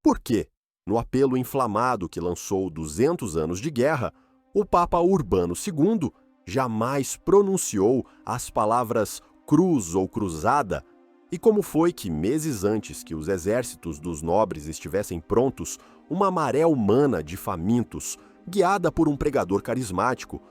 Por quê? No apelo inflamado que lançou 200 anos de guerra, o Papa Urbano II jamais pronunciou as palavras cruz ou cruzada. E como foi que, meses antes que os exércitos dos nobres estivessem prontos, uma maré humana de famintos, guiada por um pregador carismático,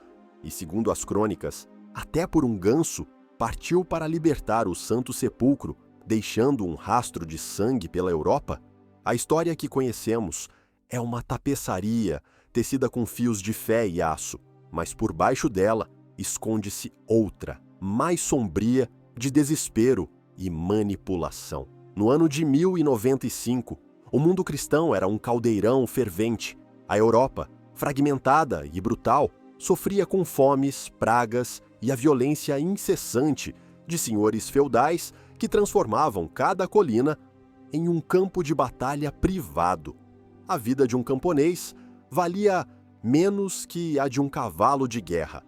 e segundo as crônicas, até por um ganso, partiu para libertar o Santo Sepulcro, deixando um rastro de sangue pela Europa? A história que conhecemos é uma tapeçaria tecida com fios de fé e aço, mas por baixo dela esconde-se outra, mais sombria, de desespero e manipulação. No ano de 1095, o mundo cristão era um caldeirão fervente. A Europa, fragmentada e brutal, sofria com fomes, pragas e a violência incessante de senhores feudais que transformavam cada colina em um campo de batalha privado. A vida de um camponês valia menos que a de um cavalo de guerra.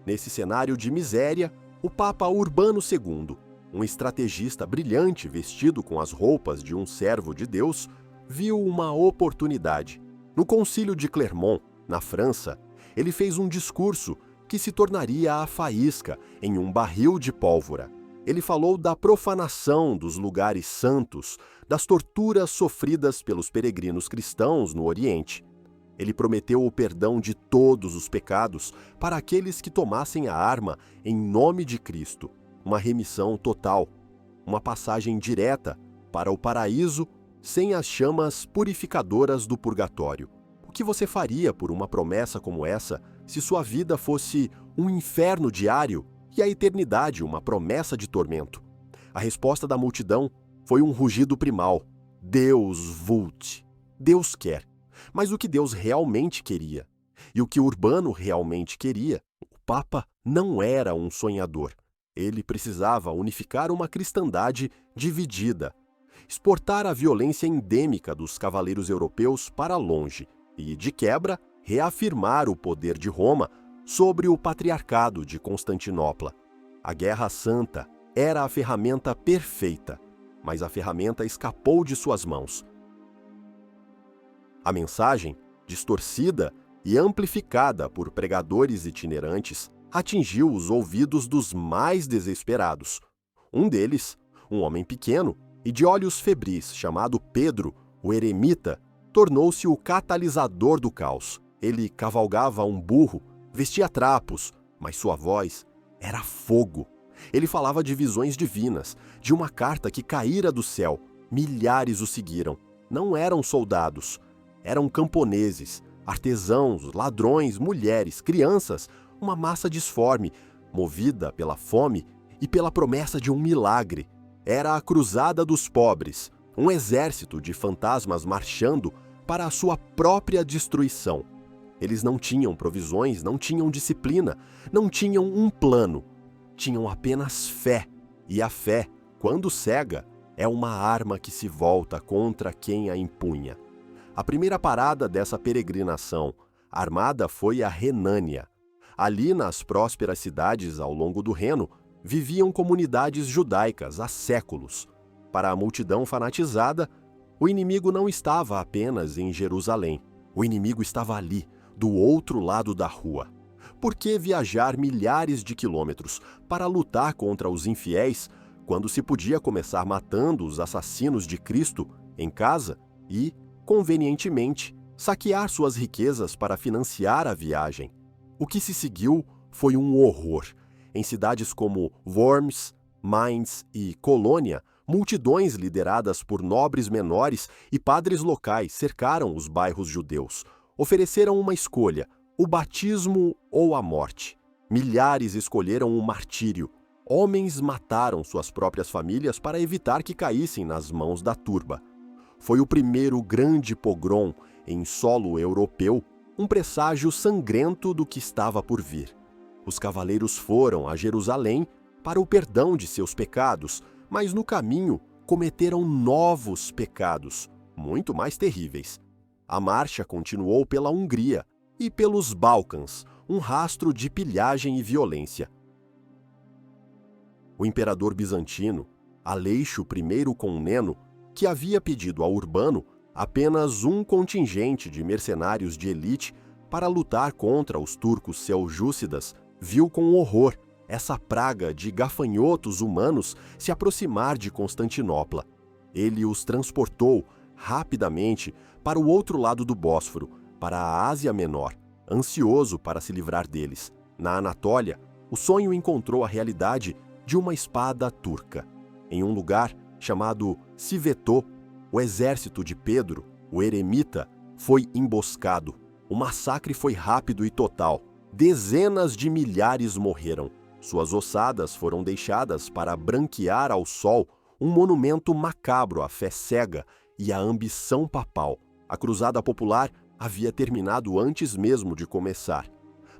Nesse cenário de miséria, o Papa Urbano II, um estrategista brilhante vestido com as roupas de um servo de Deus, viu uma oportunidade. No Concílio de Clermont, na França, ele fez um discurso que se tornaria a faísca em um barril de pólvora. Ele falou da profanação dos lugares santos, das torturas sofridas pelos peregrinos cristãos no Oriente. Ele prometeu o perdão de todos os pecados para aqueles que tomassem a arma em nome de Cristo, uma remissão total, uma passagem direta para o paraíso sem as chamas purificadoras do purgatório. O que você faria por uma promessa como essa se sua vida fosse um inferno diário e a eternidade uma promessa de tormento? A resposta da multidão foi um rugido primal. Deus vult. Deus quer. Mas o que Deus realmente queria? E o que Urbano realmente queria? O Papa não era um sonhador. Ele precisava unificar uma cristandade dividida, exportar a violência endêmica dos cavaleiros europeus para longe e, de quebra, reafirmar o poder de Roma sobre o patriarcado de Constantinopla. A Guerra Santa era a ferramenta perfeita, mas a ferramenta escapou de suas mãos. A mensagem, distorcida e amplificada por pregadores itinerantes, atingiu os ouvidos dos mais desesperados. Um deles, um homem pequeno e de olhos febris chamado Pedro, o eremita, tornou-se o catalisador do caos. Ele cavalgava um burro, vestia trapos, mas sua voz era fogo. Ele falava de visões divinas, de uma carta que caíra do céu. Milhares o seguiram. Não eram soldados, eram camponeses, artesãos, ladrões, mulheres, crianças, uma massa disforme, movida pela fome e pela promessa de um milagre. Era a cruzada dos pobres, um exército de fantasmas marchando para a sua própria destruição. Eles não tinham provisões, não tinham disciplina, não tinham um plano. Tinham apenas fé. E a fé, quando cega, é uma arma que se volta contra quem a empunha. A primeira parada dessa peregrinação armada foi a Renânia. Ali, nas prósperas cidades ao longo do Reno, viviam comunidades judaicas há séculos. Para a multidão fanatizada, o inimigo não estava apenas em Jerusalém. O inimigo estava ali, do outro lado da rua. Por que viajar milhares de quilômetros para lutar contra os infiéis, quando se podia começar matando os assassinos de Cristo em casa e, convenientemente, saquear suas riquezas para financiar a viagem? O que se seguiu foi um horror. Em cidades como Worms, Mainz e Colônia, multidões lideradas por nobres menores e padres locais cercaram os bairros judeus. Ofereceram uma escolha: o batismo ou a morte. Milhares escolheram o martírio. Homens mataram suas próprias famílias para evitar que caíssem nas mãos da turba. Foi o primeiro grande pogrom em solo europeu, um presságio sangrento do que estava por vir. Os cavaleiros foram a Jerusalém para o perdão de seus pecados, mas no caminho cometeram novos pecados, muito mais terríveis. A marcha continuou pela Hungria e pelos Balcãs, um rastro de pilhagem e violência. O imperador bizantino, Aleixo I Comneno, que havia pedido a Urbano, apenas um contingente de mercenários de elite para lutar contra os turcos seljúcidas, viu com horror essa praga de gafanhotos humanos se aproximar de Constantinopla. Ele os transportou rapidamente para o outro lado do Bósforo, para a Ásia Menor, ansioso para se livrar deles. Na Anatólia, o sonho encontrou a realidade de uma espada turca. Em um lugar chamado Sivetô, o exército de Pedro, o eremita, foi emboscado. O massacre foi rápido e total. Dezenas de milhares morreram. Suas ossadas foram deixadas para branquear ao sol um monumento macabro à fé cega e à ambição papal. A cruzada popular havia terminado antes mesmo de começar.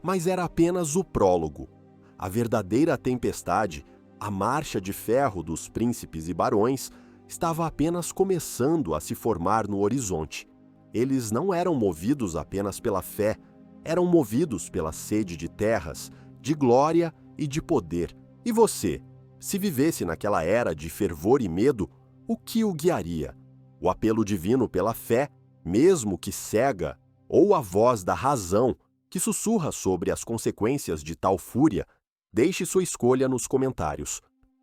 Mas era apenas o prólogo. A verdadeira tempestade, a marcha de ferro dos príncipes e barões, estava apenas começando a se formar no horizonte. Eles não eram movidos apenas pela fé, eram movidos pela sede de terras, de glória e de poder. E você, se vivesse naquela era de fervor e medo, o que o guiaria? O apelo divino pela fé, mesmo que cega, ou a voz da razão, que sussurra sobre as consequências de tal fúria? Deixe sua escolha nos comentários.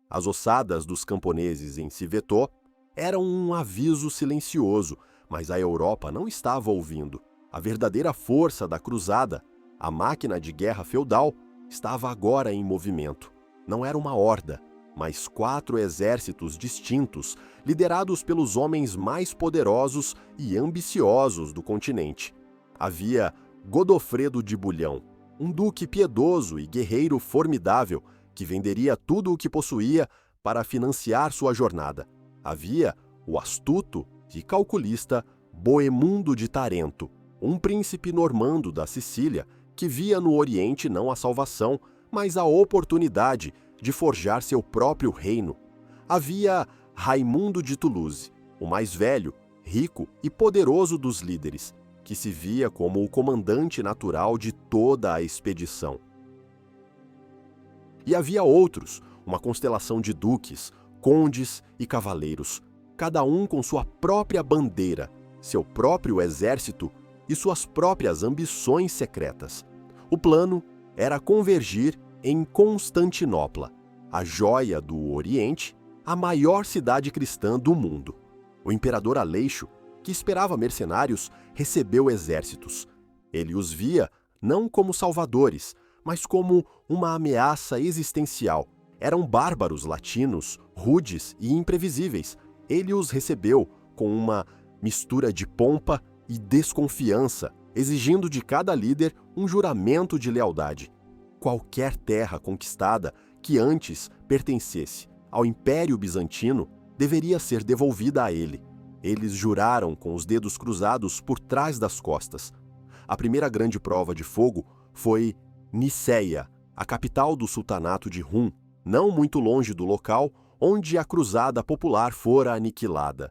As ossadas dos camponeses em Sivetô eram um aviso silencioso, mas a Europa não estava ouvindo. A verdadeira força da cruzada, a máquina de guerra feudal, estava agora em movimento. Não era uma horda, mas 4 exércitos distintos, liderados pelos homens mais poderosos e ambiciosos do continente. Havia Godofredo de Bulhão, um duque piedoso e guerreiro formidável, que venderia tudo o que possuía para financiar sua jornada. Havia o astuto e calculista Boemundo de Tarento, um príncipe normando da Sicília que via no Oriente não a salvação, mas a oportunidade de forjar seu próprio reino. Havia Raimundo de Toulouse, o mais velho, rico e poderoso dos líderes, que se via como o comandante natural de toda a expedição. E havia outros, uma constelação de duques, condes e cavaleiros, cada um com sua própria bandeira, seu próprio exército e suas próprias ambições secretas. O plano era convergir em Constantinopla, a joia do Oriente, a maior cidade cristã do mundo. O imperador Aleixo, que esperava mercenários, recebeu exércitos. Ele os via não como salvadores, mas como uma ameaça existencial. Eram bárbaros latinos, rudes e imprevisíveis. Ele os recebeu com uma mistura de pompa e desconfiança, exigindo de cada líder um juramento de lealdade. Qualquer terra conquistada que antes pertencesse ao Império Bizantino deveria ser devolvida a ele. Eles juraram com os dedos cruzados por trás das costas. A primeira grande prova de fogo foi Nicéia, a capital do sultanato de Rum, não muito longe do local onde a cruzada popular fora aniquilada.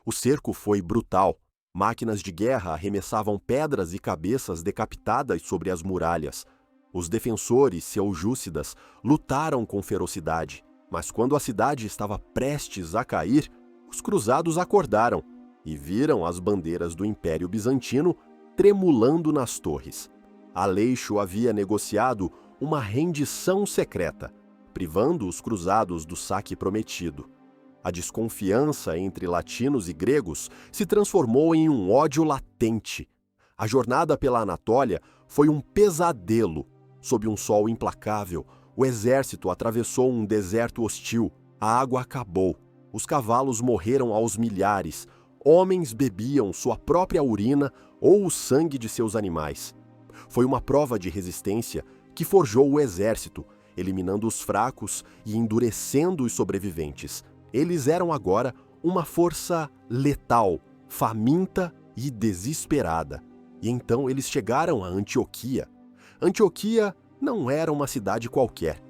O cerco foi brutal. Máquinas de guerra arremessavam pedras e cabeças decapitadas sobre as muralhas. Os defensores seljúcidas lutaram com ferocidade, mas quando a cidade estava prestes a cair, os cruzados acordaram e viram as bandeiras do Império Bizantino tremulando nas torres. Aleixo havia negociado uma rendição secreta, privando os cruzados do saque prometido. A desconfiança entre latinos e gregos se transformou em um ódio latente. A jornada pela Anatólia foi um pesadelo. Sob um sol implacável, o exército atravessou um deserto hostil. A água acabou. Os cavalos morreram aos milhares. Homens bebiam sua própria urina ou o sangue de seus animais. Foi uma prova de resistência que forjou o exército, eliminando os fracos e endurecendo os sobreviventes. Eles eram agora uma força letal, faminta e desesperada. E então eles chegaram a Antioquia. Antioquia não era uma cidade qualquer.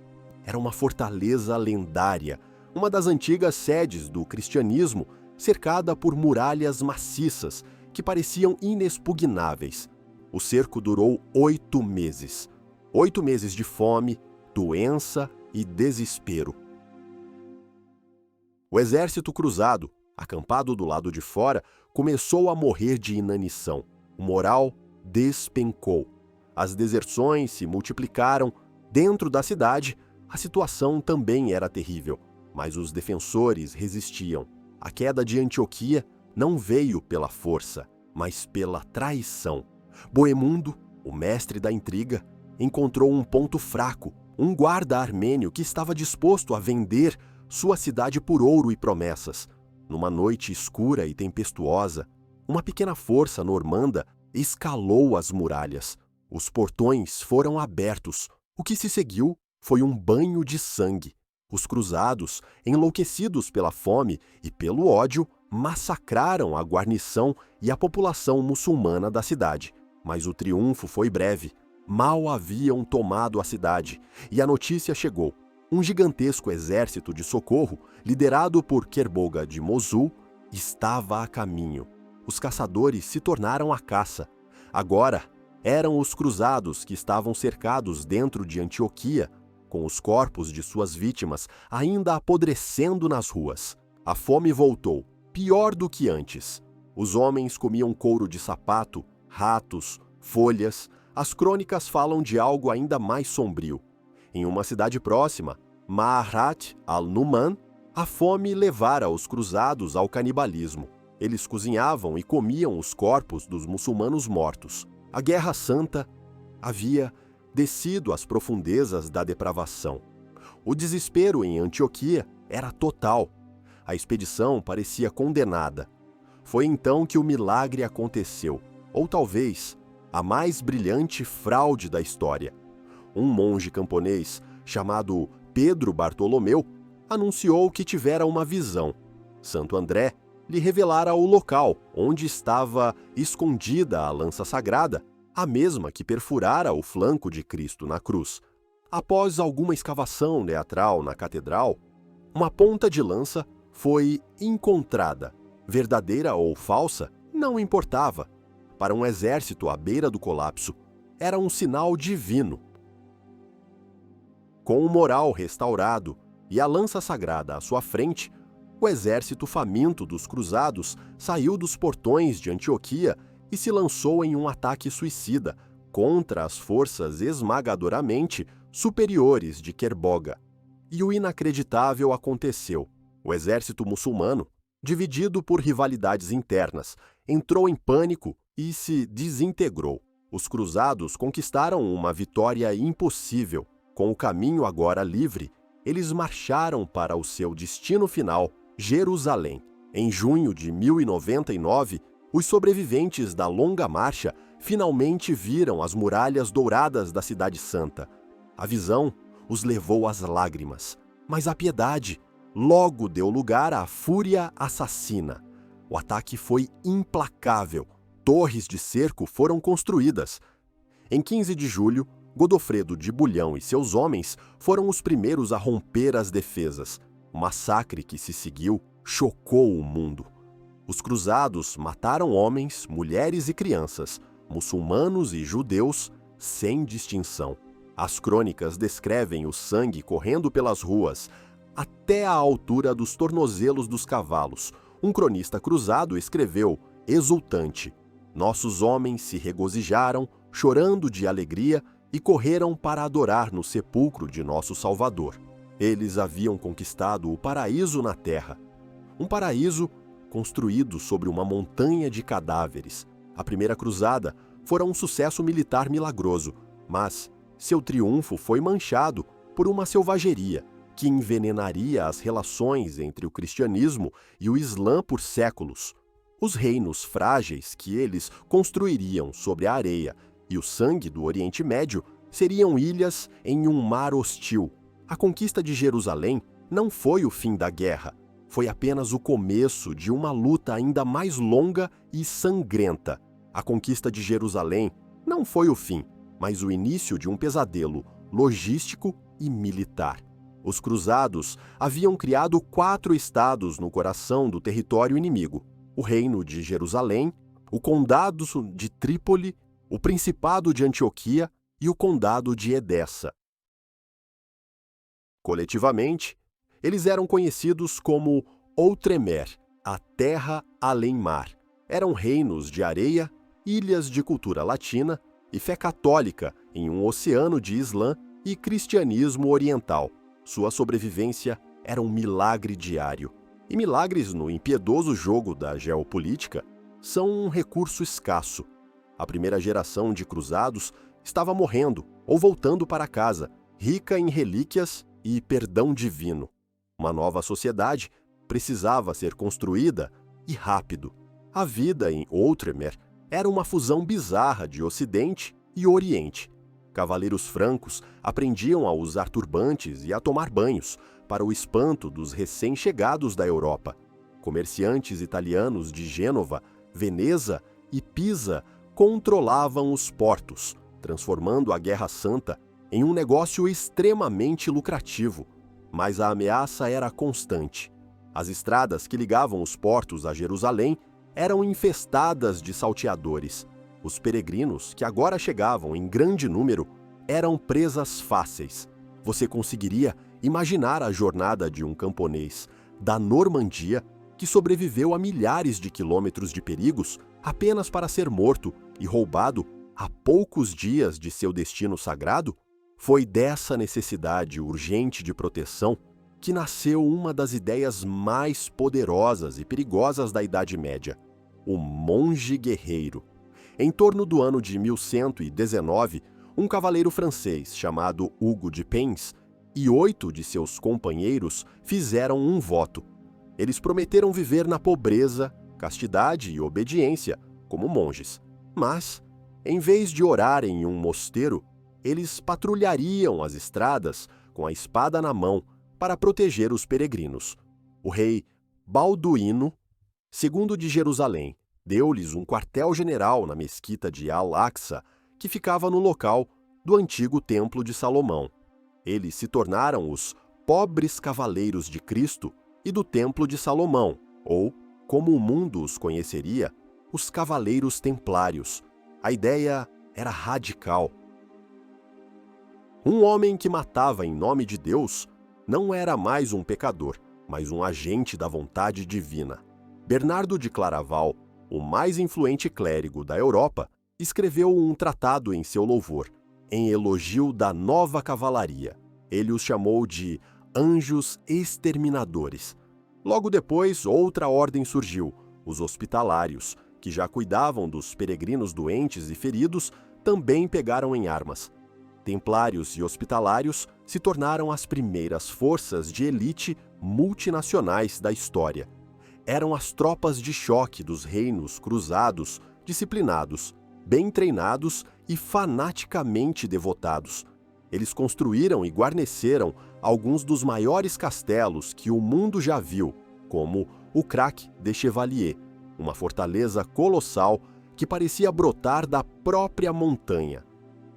Era uma fortaleza lendária, uma das antigas sedes do cristianismo, cercada por muralhas maciças que pareciam inexpugnáveis. O cerco durou 8 meses. 8 meses de fome, doença e desespero. O exército cruzado, acampado do lado de fora, começou a morrer de inanição. O moral despencou. As deserções se multiplicaram. Dentro da cidade, a situação também era terrível, mas os defensores resistiam. A queda de Antioquia não veio pela força, mas pela traição. Boemundo, o mestre da intriga, encontrou um ponto fraco, um guarda armênio que estava disposto a vender sua cidade por ouro e promessas. Numa noite escura e tempestuosa, uma pequena força normanda escalou as muralhas. Os portões foram abertos. O que se seguiu foi um banho de sangue. Os cruzados, enlouquecidos pela fome e pelo ódio, massacraram a guarnição e a população muçulmana da cidade. Mas o triunfo foi breve. Mal haviam tomado a cidade, e a notícia chegou. Um gigantesco exército de socorro, liderado por Kerboga de Mosul, estava a caminho. Os caçadores se tornaram à caça. Agora, eram os cruzados que estavam cercados dentro de Antioquia, com os corpos de suas vítimas ainda apodrecendo nas ruas. A fome voltou, pior do que antes. Os homens comiam couro de sapato, ratos, folhas. As crônicas falam de algo ainda mais sombrio. Em uma cidade próxima, Ma'arat al-Numan, a fome levara os cruzados ao canibalismo. Eles cozinhavam e comiam os corpos dos muçulmanos mortos. A Guerra Santa havia descido às profundezas da depravação. O desespero em Antioquia era total. A expedição parecia condenada. Foi então que o milagre aconteceu, ou talvez a mais brilhante fraude da história. Um monge camponês chamado Pedro Bartolomeu anunciou que tivera uma visão. Santo André lhe revelara o local onde estava escondida a lança sagrada, a mesma que perfurara o flanco de Cristo na cruz. Após alguma escavação teatral na catedral, uma ponta de lança foi encontrada. Verdadeira ou falsa, não importava. Para um exército à beira do colapso, era um sinal divino. Com o moral restaurado e a lança sagrada à sua frente, o exército faminto dos cruzados saiu dos portões de Antioquia e se lançou em um ataque suicida contra as forças esmagadoramente superiores de Kerboga. E o inacreditável aconteceu. O exército muçulmano, dividido por rivalidades internas, entrou em pânico e se desintegrou. Os cruzados conquistaram uma vitória impossível. Com o caminho agora livre, eles marcharam para o seu destino final, Jerusalém. Em junho de 1099, os sobreviventes da longa marcha finalmente viram as muralhas douradas da Cidade Santa. A visão os levou às lágrimas, mas a piedade logo deu lugar à fúria assassina. O ataque foi implacável. Torres de cerco foram construídas. Em 15 de julho, Godofredo de Bulhão e seus homens foram os primeiros a romper as defesas. O massacre que se seguiu chocou o mundo. Os cruzados mataram homens, mulheres e crianças, muçulmanos e judeus, sem distinção. As crônicas descrevem o sangue correndo pelas ruas, até a altura dos tornozelos dos cavalos. Um cronista cruzado escreveu, exultante: "Nossos homens se regozijaram, chorando de alegria, e correram para adorar no sepulcro de nosso Salvador." Eles haviam conquistado o paraíso na terra. Um paraíso construído sobre uma montanha de cadáveres. A primeira cruzada fora um sucesso militar milagroso, mas seu triunfo foi manchado por uma selvageria que envenenaria as relações entre o cristianismo e o Islã por séculos. Os reinos frágeis que eles construiriam sobre a areia e o sangue do Oriente Médio seriam ilhas em um mar hostil. A conquista de Jerusalém não foi o fim da guerra, foi apenas o começo de uma luta ainda mais longa e sangrenta. A conquista de Jerusalém não foi o fim, mas o início de um pesadelo logístico e militar. Os cruzados haviam criado 4 estados no coração do território inimigo: o reino de Jerusalém, o condado de Trípoli, o principado de Antioquia e o condado de Edessa. Coletivamente, eles eram conhecidos como Outremer, a terra além mar. eram reinos de areia, ilhas de cultura latina e fé católica em um oceano de Islã e cristianismo oriental. Sua sobrevivência era um milagre diário. E milagres no impiedoso jogo da geopolítica são um recurso escasso. A primeira geração de cruzados estava morrendo ou voltando para casa, rica em relíquias e perdão divino. Uma nova sociedade precisava ser construída e rápido. A vida em Outremer era uma fusão bizarra de Ocidente e Oriente. Cavaleiros francos aprendiam a usar turbantes e a tomar banhos, para o espanto dos recém-chegados da Europa. Comerciantes italianos de Gênova, Veneza e Pisa controlavam os portos, transformando a Guerra Santa em um negócio extremamente lucrativo. Mas a ameaça era constante. As estradas que ligavam os portos a Jerusalém eram infestadas de salteadores. Os peregrinos, que agora chegavam em grande número, eram presas fáceis. Você conseguiria imaginar a jornada de um camponês da Normandia que sobreviveu a milhares de quilômetros de perigos apenas para ser morto e roubado a poucos dias de seu destino sagrado? Foi dessa necessidade urgente de proteção que nasceu uma das ideias mais poderosas e perigosas da Idade Média, o monge guerreiro. Em torno do ano de 1119, um cavaleiro francês chamado Hugo de Payns e 8 de seus companheiros fizeram um voto. Eles prometeram viver na pobreza, castidade e obediência, como monges. Mas, em vez de orar em um mosteiro, eles patrulhariam as estradas com a espada na mão para proteger os peregrinos. O rei Balduíno II de Jerusalém deu-lhes um quartel-general na mesquita de Al-Aqsa, que ficava no local do antigo Templo de Salomão. Eles se tornaram os pobres cavaleiros de Cristo e do Templo de Salomão, ou, como o mundo os conheceria, os Cavaleiros Templários. A ideia era radical. Um homem que matava em nome de Deus não era mais um pecador, mas um agente da vontade divina. Bernardo de Claraval, o mais influente clérigo da Europa, escreveu um tratado em seu louvor, em elogio da nova cavalaria. Ele os chamou de anjos exterminadores. Logo depois, outra ordem surgiu, os hospitalários, que já cuidavam dos peregrinos doentes e feridos, também pegaram em armas. Templários e hospitalários se tornaram as primeiras forças de elite multinacionais da história. Eram as tropas de choque dos reinos cruzados, disciplinados, bem treinados e fanaticamente devotados. Eles construíram e guarneceram alguns dos maiores castelos que o mundo já viu, como o Crac de Chevalier, uma fortaleza colossal que parecia brotar da própria montanha.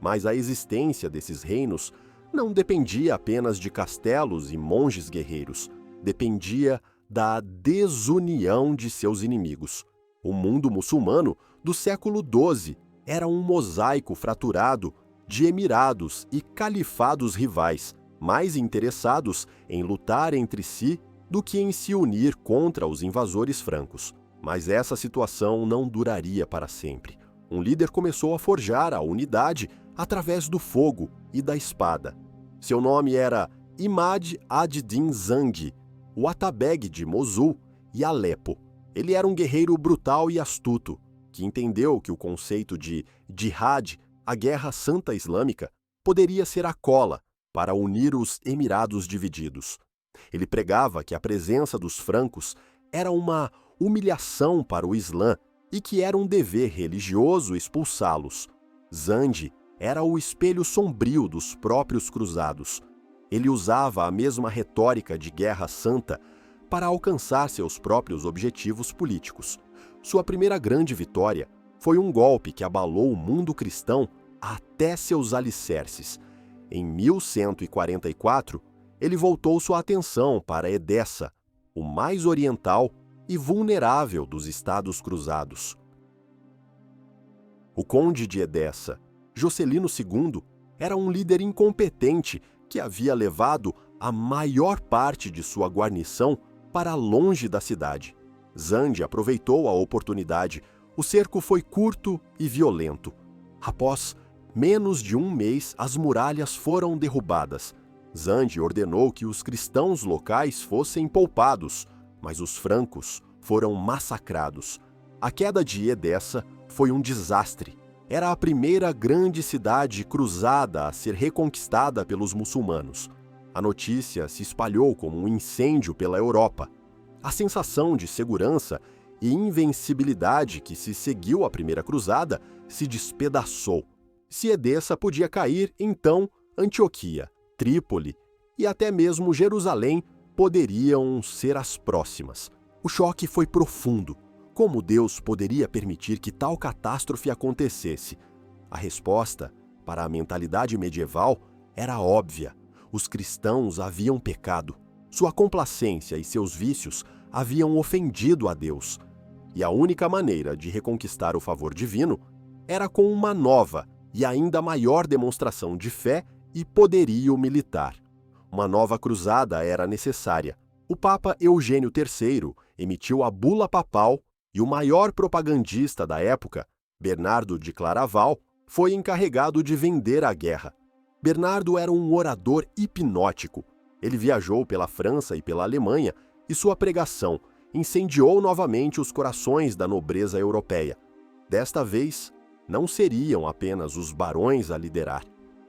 Mas a existência desses reinos não dependia apenas de castelos e monges guerreiros, dependia da desunião de seus inimigos. O mundo muçulmano do século XII era um mosaico fraturado de emirados e califados rivais, mais interessados em lutar entre si do que em se unir contra os invasores francos. Mas essa situação não duraria para sempre. Um líder começou a forjar a unidade através do fogo e da espada. Seu nome era Imad ad-Din Zang, o Atabeg de Mosul e Alepo. Ele era um guerreiro brutal e astuto, que entendeu que o conceito de jihad, a guerra santa islâmica, poderia ser a cola para unir os emirados divididos. Ele pregava que a presença dos francos era uma humilhação para o Islã e que era um dever religioso expulsá-los. Zandi era o espelho sombrio dos próprios cruzados. Ele usava a mesma retórica de guerra santa para alcançar seus próprios objetivos políticos. Sua primeira grande vitória foi um golpe que abalou o mundo cristão até seus alicerces. Em 1144, ele voltou sua atenção para Edessa, o mais oriental e vulnerável dos estados cruzados. O conde de Edessa, Jocelino II, era um líder incompetente que havia levado a maior parte de sua guarnição para longe da cidade. Zandi aproveitou a oportunidade. O cerco foi curto e violento. Após menos de um mês, as muralhas foram derrubadas. Zandi ordenou que os cristãos locais fossem poupados, mas os francos foram massacrados. A queda de Edessa foi um desastre. Era a primeira grande cidade cruzada a ser reconquistada pelos muçulmanos. A notícia se espalhou como um incêndio pela Europa. A sensação de segurança e invencibilidade que se seguiu à Primeira Cruzada se despedaçou. Se Edessa podia cair, então Antioquia, Trípoli e até mesmo Jerusalém poderiam ser as próximas. O choque foi profundo. Como Deus poderia permitir que tal catástrofe acontecesse? A resposta, para a mentalidade medieval, era óbvia. Os cristãos haviam pecado. Sua complacência e seus vícios haviam ofendido a Deus. E a única maneira de reconquistar o favor divino era com uma nova e ainda maior demonstração de fé e poderio militar. Uma nova cruzada era necessária. O Papa Eugênio III emitiu a bula papal e o maior propagandista da época, Bernardo de Claraval, foi encarregado de vender a guerra. Bernardo era um orador hipnótico. Ele viajou pela França e pela Alemanha e sua pregação incendiou novamente os corações da nobreza europeia. Desta vez, não seriam apenas os barões a liderar,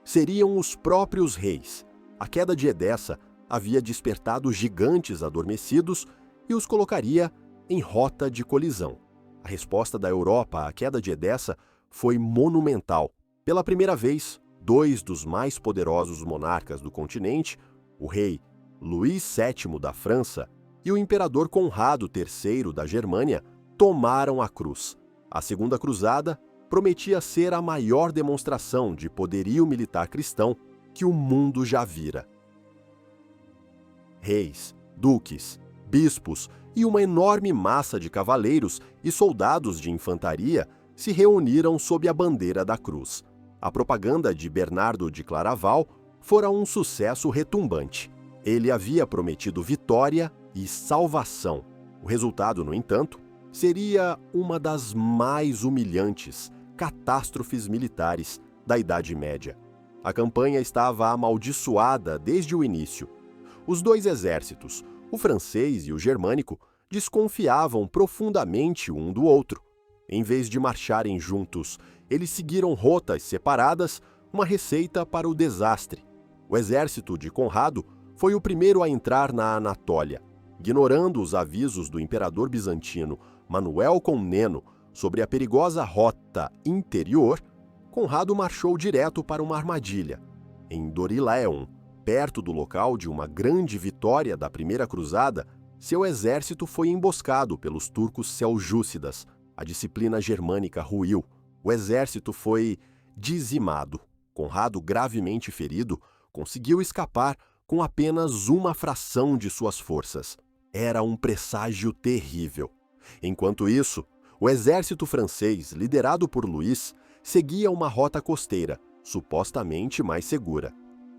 seriam os próprios reis. A queda de Edessa havia despertado gigantes adormecidos e os colocaria em rota de colisão. A resposta da Europa à queda de Edessa foi monumental. Pela primeira vez, dois dos mais poderosos monarcas do continente, o rei Luís VII da França e o imperador Conrado III da Germânia, tomaram a cruz. A Segunda Cruzada prometia ser a maior demonstração de poderio militar cristão que o mundo já vira. Reis, duques, bispos e uma enorme massa de cavaleiros e soldados de infantaria se reuniram sob a bandeira da cruz. A propaganda de Bernardo de Claraval fora um sucesso retumbante. Ele havia prometido vitória e salvação. O resultado, no entanto, seria uma das mais humilhantes catástrofes militares da Idade Média. A campanha estava amaldiçoada desde o início. Os dois exércitos, o francês e o germânico, desconfiavam profundamente um do outro. Em vez de marcharem juntos, eles seguiram rotas separadas, uma receita para o desastre. O exército de Conrado foi o primeiro a entrar na Anatólia. Ignorando os avisos do imperador bizantino Manuel Comneno sobre a perigosa rota interior, Conrado marchou direto para uma armadilha. Em Dorylaeum, perto do local de uma grande vitória da Primeira Cruzada, seu exército foi emboscado pelos turcos seljúcidas. A disciplina germânica ruiu. O exército foi dizimado. Conrado, gravemente ferido, conseguiu escapar com apenas uma fração de suas forças. Era um presságio terrível. Enquanto isso, o exército francês, liderado por Luís, seguia uma rota costeira, supostamente mais segura.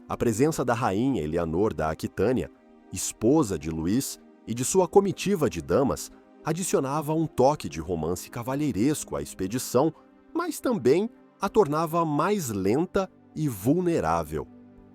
A presença da rainha Eleanor da Aquitânia, esposa de Luís, e de sua comitiva de damas, adicionava um toque de romance cavalheiresco à expedição, mas também a tornava mais lenta e vulnerável.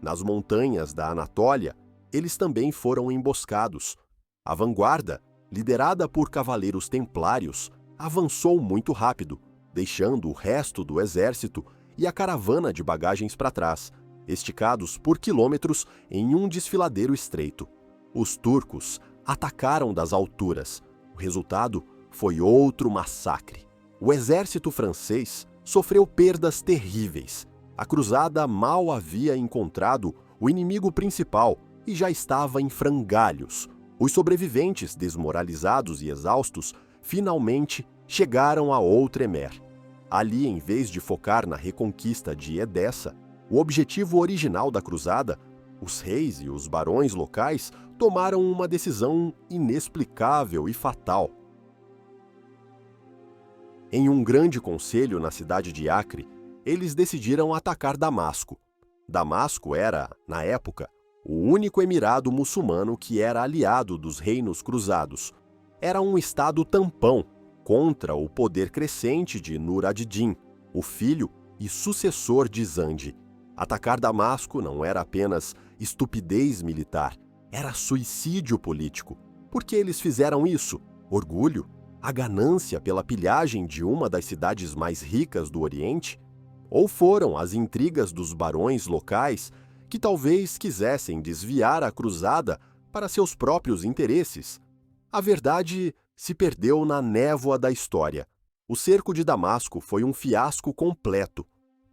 Nas montanhas da Anatólia, eles também foram emboscados. A vanguarda, liderada por cavaleiros templários, avançou muito rápido, deixando o resto do exército e a caravana de bagagens para trás, esticados por quilômetros em um desfiladeiro estreito. Os turcos atacaram das alturas. O resultado foi outro massacre. O exército francês sofreu perdas terríveis. A cruzada mal havia encontrado o inimigo principal e já estava em frangalhos. Os sobreviventes, desmoralizados e exaustos, finalmente chegaram a Outremer. Ali, em vez de focar na reconquista de Edessa, o objetivo original da cruzada, os reis e os barões locais tomaram uma decisão inexplicável e fatal. Em um grande conselho na cidade de Acre, eles decidiram atacar Damasco. Damasco era, na época, o único emirado muçulmano que era aliado dos reinos cruzados. era um estado tampão contra o poder crescente de Nur ad-Din, o filho e sucessor de Zandi. Atacar Damasco não era apenas estupidez militar, era suicídio político. Por que eles fizeram isso? Orgulho? A ganância pela pilhagem de uma das cidades mais ricas do Oriente? Ou foram as intrigas dos barões locais que talvez quisessem desviar a cruzada para seus próprios interesses? A verdade se perdeu na névoa da história. O cerco de Damasco foi um fiasco completo.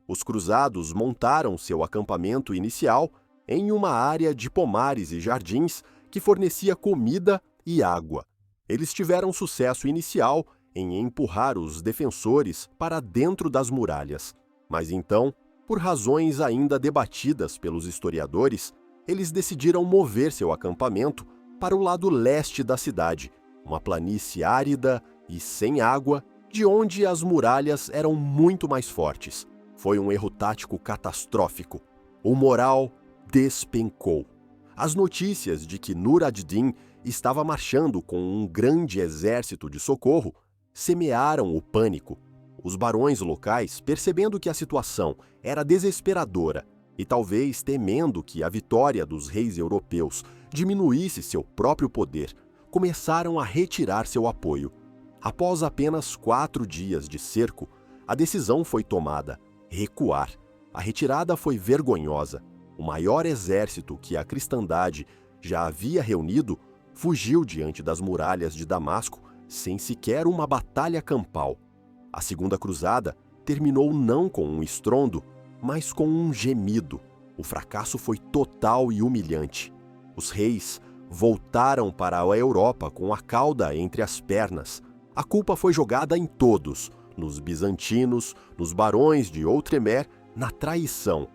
Os cruzados montaram seu acampamento inicial em uma área de pomares e jardins que fornecia comida e água. Eles tiveram sucesso inicial em empurrar os defensores para dentro das muralhas. Mas então, por razões ainda debatidas pelos historiadores, eles decidiram mover seu acampamento para o lado leste da cidade, uma planície árida e sem água, de onde as muralhas eram muito mais fortes. Foi um erro tático catastrófico. O moral despencou. As notícias de que Nur ad-Din estava marchando com um grande exército de socorro semearam o pânico. Os barões locais, percebendo que a situação era desesperadora e talvez temendo que a vitória dos reis europeus diminuísse seu próprio poder, começaram a retirar seu apoio. Após apenas 4 dias de cerco, a decisão foi tomada: recuar. A retirada foi vergonhosa. O maior exército que a cristandade já havia reunido fugiu diante das muralhas de Damasco sem sequer uma batalha campal. A Segunda Cruzada terminou não com um estrondo, mas com um gemido. O fracasso foi total e humilhante. Os reis voltaram para a Europa com a cauda entre as pernas. A culpa foi jogada em todos, nos bizantinos, nos barões de Outremer, na traição.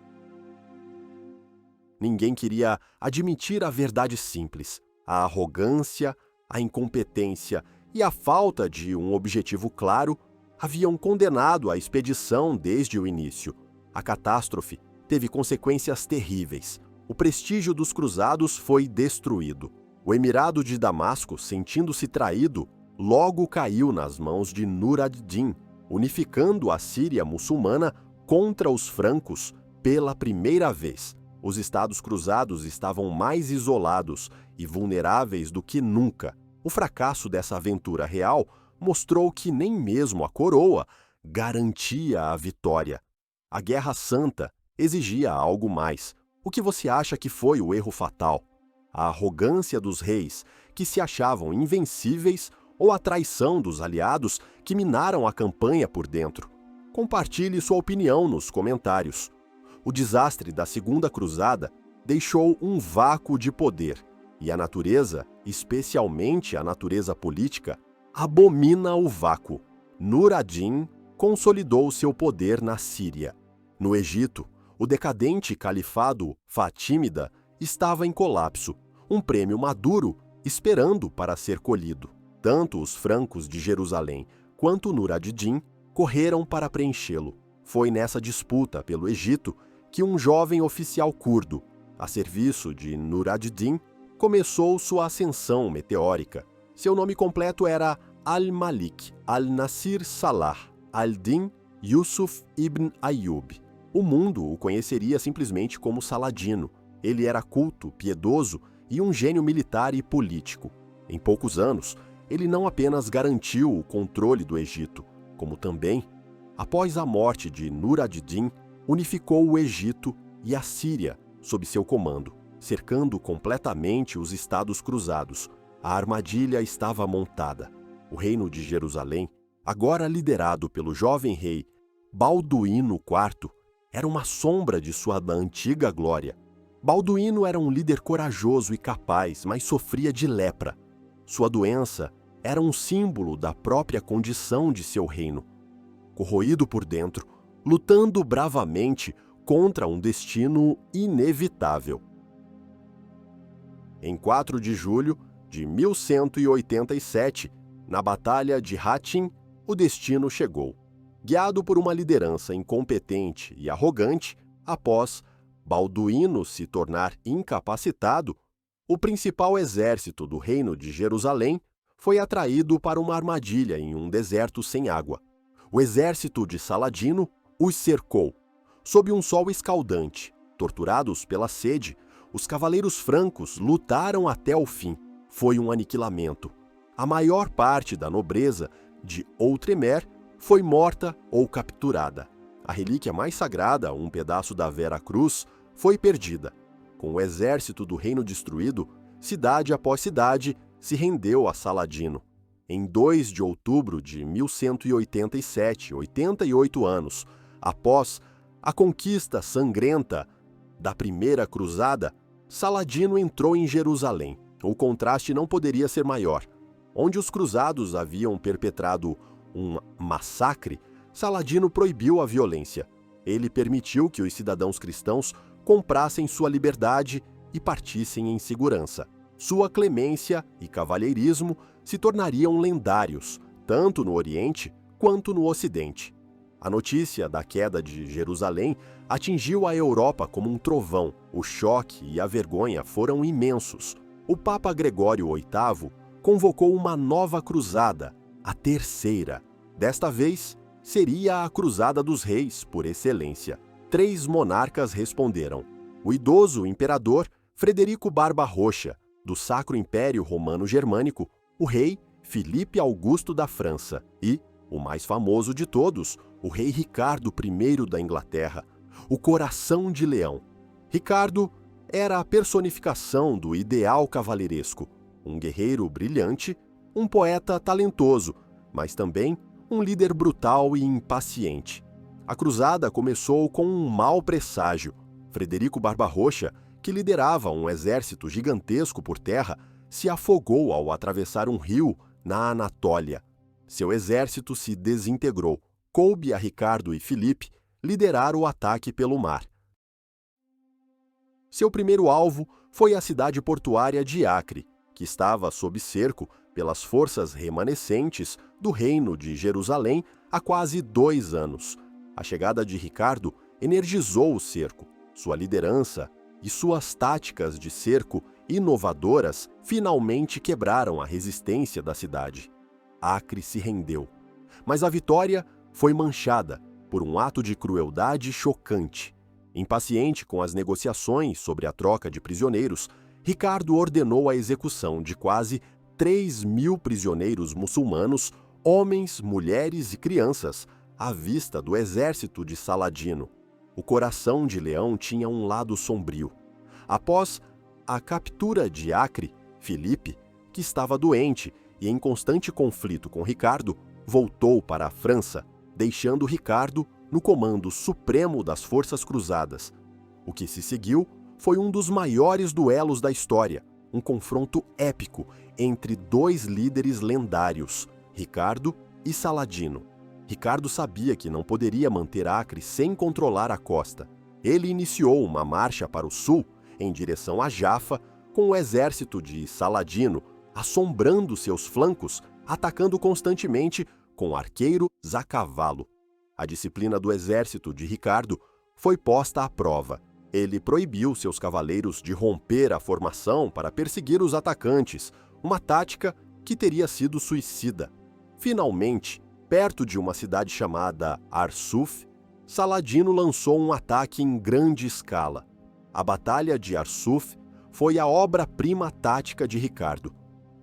Ninguém queria admitir a verdade simples. A arrogância, a incompetência e a falta de um objetivo claro haviam condenado a expedição desde o início. A catástrofe teve consequências terríveis. O prestígio dos cruzados foi destruído. O Emirado de Damasco, sentindo-se traído, logo caiu nas mãos de Nur ad-Din, unificando a Síria muçulmana contra os francos pela primeira vez. Os estados cruzados estavam mais isolados e vulneráveis do que nunca. O fracasso dessa aventura real mostrou que nem mesmo a coroa garantia a vitória. A Guerra Santa exigia algo mais. O que você acha que foi o erro fatal? A arrogância dos reis, que se achavam invencíveis, ou a traição dos aliados que minaram a campanha por dentro? Compartilhe sua opinião nos comentários. O desastre da Segunda Cruzada deixou um vácuo de poder, e a natureza, especialmente a natureza política, abomina o vácuo. Nur ad-Din consolidou seu poder na Síria. No Egito, o decadente califado fatímida estava em colapso, um prêmio maduro esperando para ser colhido. Tanto os francos de Jerusalém quanto Nur ad-Din correram para preenchê-lo. Foi nessa disputa pelo Egito que um jovem oficial curdo, a serviço de Nur ad-Din, começou sua ascensão meteórica. Seu nome completo era Al-Malik al-Nasir Salah al-Din Yusuf ibn Ayyub. O mundo o conheceria simplesmente como Saladino. Ele era culto, piedoso e um gênio militar e político. Em poucos anos, ele não apenas garantiu o controle do Egito, como também, após a morte de Nur ad-Din, unificou o Egito e a Síria sob seu comando, cercando completamente os estados cruzados. A armadilha estava montada. O reino de Jerusalém, agora liderado pelo jovem rei Balduíno IV, era uma sombra de sua antiga glória. Balduíno era um líder corajoso e capaz, mas sofria de lepra. Sua doença era um símbolo da própria condição de seu reino. Corroído por dentro, lutando bravamente contra um destino inevitável. Em 4 de julho de 1187, na Batalha de Hattin, o destino chegou. Guiado por uma liderança incompetente e arrogante, após Balduíno se tornar incapacitado, o principal exército do reino de Jerusalém foi atraído para uma armadilha em um deserto sem água. O exército de Saladino os cercou. Sob um sol escaldante, torturados pela sede, os cavaleiros francos lutaram até o fim. Foi um aniquilamento. A maior parte da nobreza de Outremer foi morta ou capturada. A relíquia mais sagrada, um pedaço da Vera Cruz, foi perdida. Com o exército do reino destruído, cidade após cidade se rendeu a Saladino. Em 2 de outubro de 1187, 88 anos, após a conquista sangrenta da Primeira Cruzada, Saladino entrou em Jerusalém. O contraste não poderia ser maior. Onde os cruzados haviam perpetrado um massacre, Saladino proibiu a violência. Ele permitiu que os cidadãos cristãos comprassem sua liberdade e partissem em segurança. Sua clemência e cavalheirismo se tornariam lendários, tanto no Oriente quanto no Ocidente. A notícia da queda de Jerusalém atingiu a Europa como um trovão. O choque e a vergonha foram imensos. O Papa Gregório VIII convocou uma nova cruzada, a terceira. Desta vez, seria a Cruzada dos Reis, por excelência. 3 monarcas responderam. O idoso imperador Frederico Barba-Roxa, do Sacro Império Romano Germânico, o rei Filipe Augusto da França e, o mais famoso de todos, o rei Ricardo I da Inglaterra, o Coração de Leão. Ricardo era a personificação do ideal cavalheiresco, um guerreiro brilhante, um poeta talentoso, mas também um líder brutal e impaciente. A cruzada começou com um mau presságio. Frederico Barba-Roxa, que liderava um exército gigantesco por terra, se afogou ao atravessar um rio na Anatólia. Seu exército se desintegrou. Coube a Ricardo e Filipe liderar o ataque pelo mar. Seu primeiro alvo foi a cidade portuária de Acre, que estava sob cerco pelas forças remanescentes do reino de Jerusalém há quase 2 anos. A chegada de Ricardo energizou o cerco. Sua liderança e suas táticas de cerco inovadoras finalmente quebraram a resistência da cidade. Acre se rendeu. Mas a vitória foi manchada por um ato de crueldade chocante. Impaciente com as negociações sobre a troca de prisioneiros, Ricardo ordenou a execução de quase 3.000 prisioneiros muçulmanos, homens, mulheres e crianças, à vista do exército de Saladino. O Coração de Leão tinha um lado sombrio. Após a captura de Acre, Filipe, que estava doente e em constante conflito com Ricardo, voltou para a França, deixando Ricardo no comando supremo das forças cruzadas. O que se seguiu foi um dos maiores duelos da história, um confronto épico entre 2 líderes lendários, Ricardo e Saladino. Ricardo sabia que não poderia manter Acre sem controlar a costa. Ele iniciou uma marcha para o sul, em direção a Jafa, com o exército de Saladino assombrando seus flancos, atacando constantemente com arqueiros a cavalo. A disciplina do exército de Ricardo foi posta à prova. Ele proibiu seus cavaleiros de romper a formação para perseguir os atacantes, uma tática que teria sido suicida. Finalmente, perto de uma cidade chamada Arsuf, Saladino lançou um ataque em grande escala. A Batalha de Arsuf foi a obra-prima tática de Ricardo.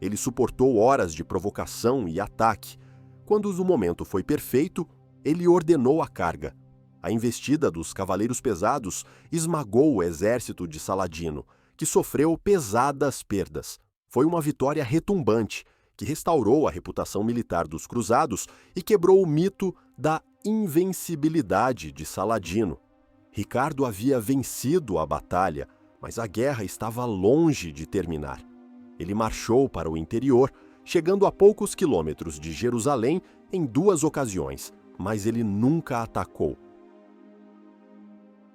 Ele suportou horas de provocação e ataque. Quando o momento foi perfeito, ele ordenou a carga. A investida dos cavaleiros pesados esmagou o exército de Saladino, que sofreu pesadas perdas. Foi uma vitória retumbante, que restaurou a reputação militar dos cruzados e quebrou o mito da invencibilidade de Saladino. Ricardo havia vencido a batalha, mas a guerra estava longe de terminar. Ele marchou para o interior, chegando a poucos quilômetros de Jerusalém em 2 ocasiões, mas ele nunca atacou.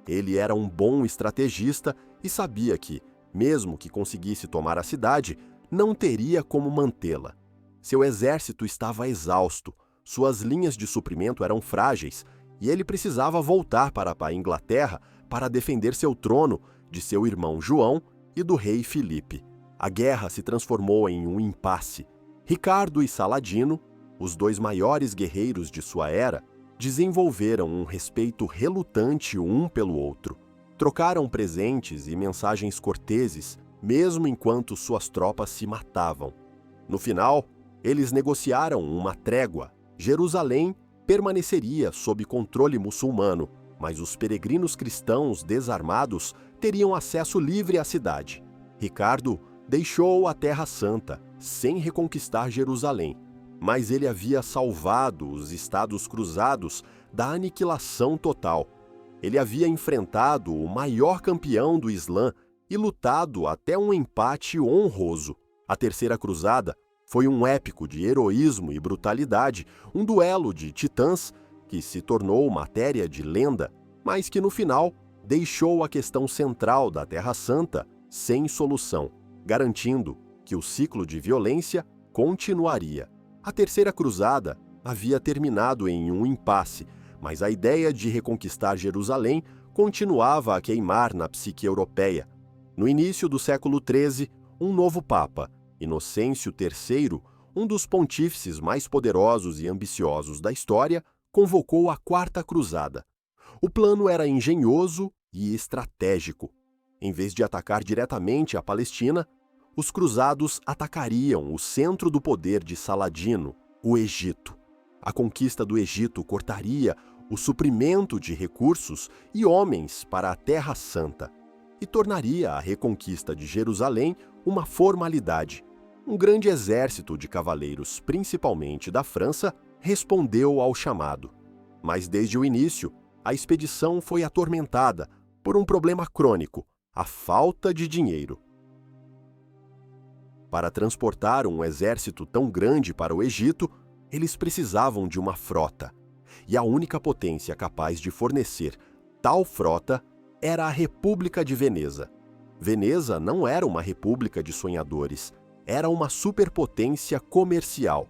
Ele era um bom estrategista e sabia que, mesmo que conseguisse tomar a cidade, não teria como mantê-la. Seu exército estava exausto, suas linhas de suprimento eram frágeis e ele precisava voltar para a Inglaterra para defender seu trono de seu irmão João e do rei Filipe. A guerra se transformou em um impasse. Ricardo e Saladino, os dois maiores guerreiros de sua era, desenvolveram um respeito relutante um pelo outro. Trocaram presentes e mensagens corteses, mesmo enquanto suas tropas se matavam. No final, eles negociaram uma trégua. Jerusalém permaneceria sob controle muçulmano, mas os peregrinos cristãos desarmados teriam acesso livre à cidade. Ricardo deixou a Terra Santa, sem reconquistar Jerusalém, mas ele havia salvado os Estados Cruzados da aniquilação total. Ele havia enfrentado o maior campeão do Islã e lutado até um empate honroso. A Terceira Cruzada foi um épico de heroísmo e brutalidade, um duelo de titãs que se tornou matéria de lenda, mas que no final deixou a questão central da Terra Santa sem solução, garantindo que o ciclo de violência continuaria. A Terceira Cruzada havia terminado em um impasse, mas a ideia de reconquistar Jerusalém continuava a queimar na psique europeia. No início do século XIII, um novo Papa, Inocêncio III, um dos pontífices mais poderosos e ambiciosos da história, convocou a Quarta Cruzada. O plano era engenhoso e estratégico. Em vez de atacar diretamente a Palestina, os cruzados atacariam o centro do poder de Saladino, o Egito. A conquista do Egito cortaria o suprimento de recursos e homens para a Terra Santa e tornaria a reconquista de Jerusalém uma formalidade. Um grande exército de cavaleiros, principalmente da França, respondeu ao chamado. Mas desde o início, a expedição foi atormentada por um problema crônico: a falta de dinheiro. Para transportar um exército tão grande para o Egito, eles precisavam de uma frota. E a única potência capaz de fornecer tal frota era a República de Veneza. Veneza não era uma república de sonhadores, era uma superpotência comercial.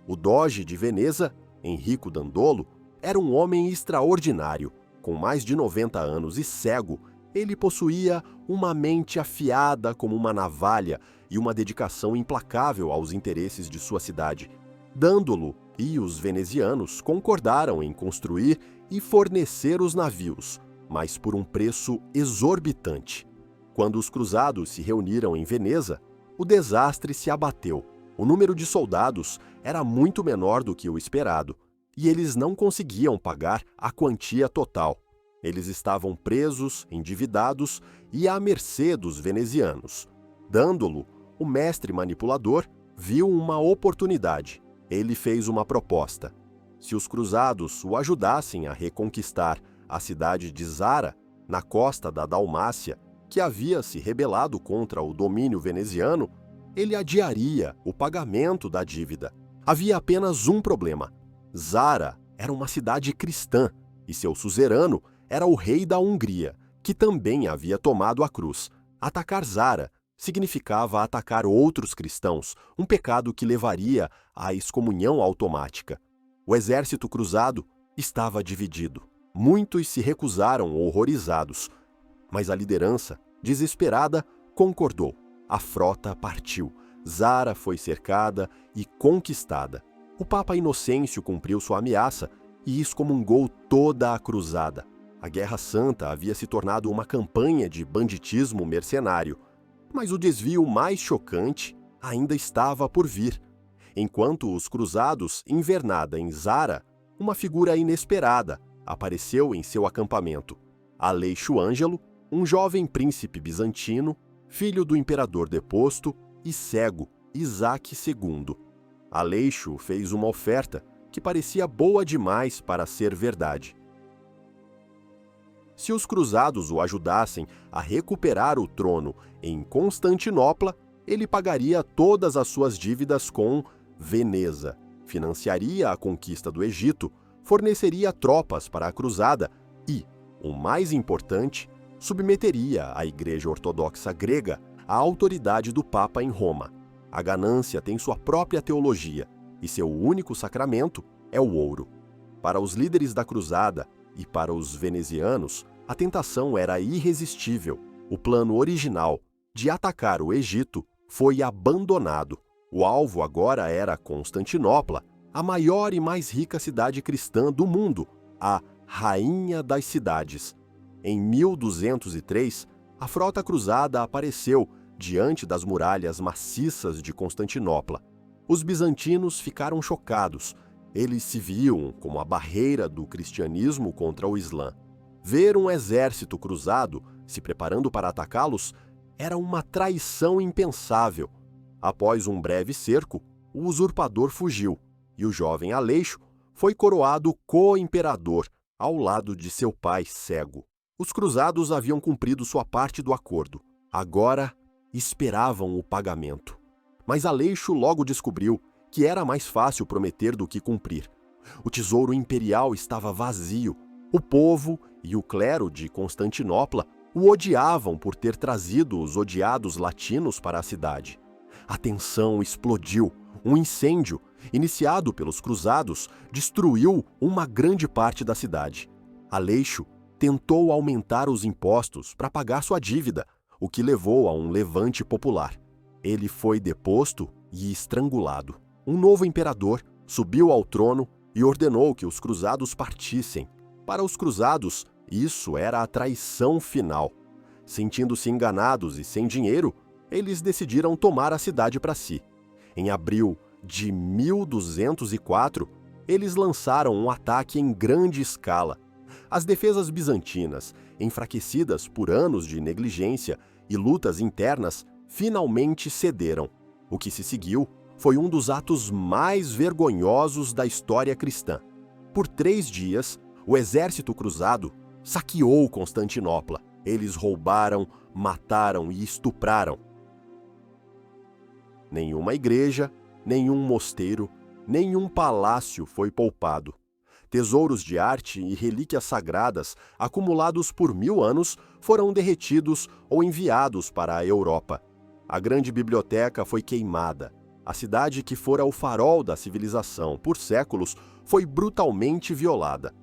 O doge de Veneza, Enrico Dandolo, era um homem extraordinário. Com mais de 90 anos e cego, ele possuía uma mente afiada como uma navalha e uma dedicação implacável aos interesses de sua cidade. Dandolo e os venezianos concordaram em construir e fornecer os navios, mas por um preço exorbitante. Quando os cruzados se reuniram em Veneza, o desastre se abateu. O número de soldados era muito menor do que o esperado, e eles não conseguiam pagar a quantia total. Eles estavam presos, endividados e à mercê dos venezianos. Dandolo, o mestre manipulador, viu uma oportunidade. Ele fez uma proposta. Se os cruzados o ajudassem a reconquistar a cidade de Zara, na costa da Dalmácia, que havia se rebelado contra o domínio veneziano, ele adiaria o pagamento da dívida. Havia apenas um problema. Zara era uma cidade cristã e seu suzerano era o rei da Hungria, que também havia tomado a cruz. Atacar Zara significava atacar outros cristãos, um pecado que levaria à excomunhão automática. O exército cruzado estava dividido. Muitos se recusaram horrorizados, mas a liderança, desesperada, concordou. A frota partiu. Zara foi cercada e conquistada. O Papa Inocêncio cumpriu sua ameaça e excomungou toda a cruzada. A Guerra Santa havia se tornado uma campanha de banditismo mercenário. Mas o desvio mais chocante ainda estava por vir. Enquanto os cruzados invernada em Zara, uma figura inesperada apareceu em seu acampamento. Aleixo Ângelo, um jovem príncipe bizantino, filho do imperador deposto e cego Isaac II. Aleixo fez uma oferta que parecia boa demais para ser verdade. Se os cruzados o ajudassem a recuperar o trono em Constantinopla, ele pagaria todas as suas dívidas com Veneza, financiaria a conquista do Egito, forneceria tropas para a cruzada e, o mais importante, submeteria a Igreja Ortodoxa grega à autoridade do Papa em Roma. A ganância tem sua própria teologia e seu único sacramento é o ouro. Para os líderes da cruzada e para os venezianos, a tentação era irresistível. O plano original de atacar o Egito foi abandonado. O alvo agora era Constantinopla, a maior e mais rica cidade cristã do mundo, a Rainha das Cidades. Em 1203, a frota cruzada apareceu diante das muralhas maciças de Constantinopla. Os bizantinos ficaram chocados. Eles se viam como a barreira do cristianismo contra o Islã. Ver um exército cruzado se preparando para atacá-los era uma traição impensável. Após um breve cerco, o usurpador fugiu e o jovem Aleixo foi coroado co-imperador ao lado de seu pai cego. Os cruzados haviam cumprido sua parte do acordo. Agora esperavam o pagamento. Mas Aleixo logo descobriu que era mais fácil prometer do que cumprir. O tesouro imperial estava vazio. O povo e o clero de Constantinopla o odiavam por ter trazido os odiados latinos para a cidade. A tensão explodiu. Um incêndio, iniciado pelos cruzados, destruiu uma grande parte da cidade. Aleixo tentou aumentar os impostos para pagar sua dívida, o que levou a um levante popular. Ele foi deposto e estrangulado. Um novo imperador subiu ao trono e ordenou que os cruzados partissem. Para os cruzados, isso era a traição final. Sentindo-se enganados e sem dinheiro, eles decidiram tomar a cidade para si. Em abril de 1204, eles lançaram um ataque em grande escala. As defesas bizantinas, enfraquecidas por anos de negligência e lutas internas, finalmente cederam. O que se seguiu foi um dos atos mais vergonhosos da história cristã. Por 3 dias, o exército cruzado saqueou Constantinopla. Eles roubaram, mataram e estupraram. Nenhuma igreja, nenhum mosteiro, nenhum palácio foi poupado. Tesouros de arte e relíquias sagradas, acumulados por 1000 anos, foram derretidos ou enviados para a Europa. A grande biblioteca foi queimada. A cidade que fora o farol da civilização por séculos foi brutalmente violada.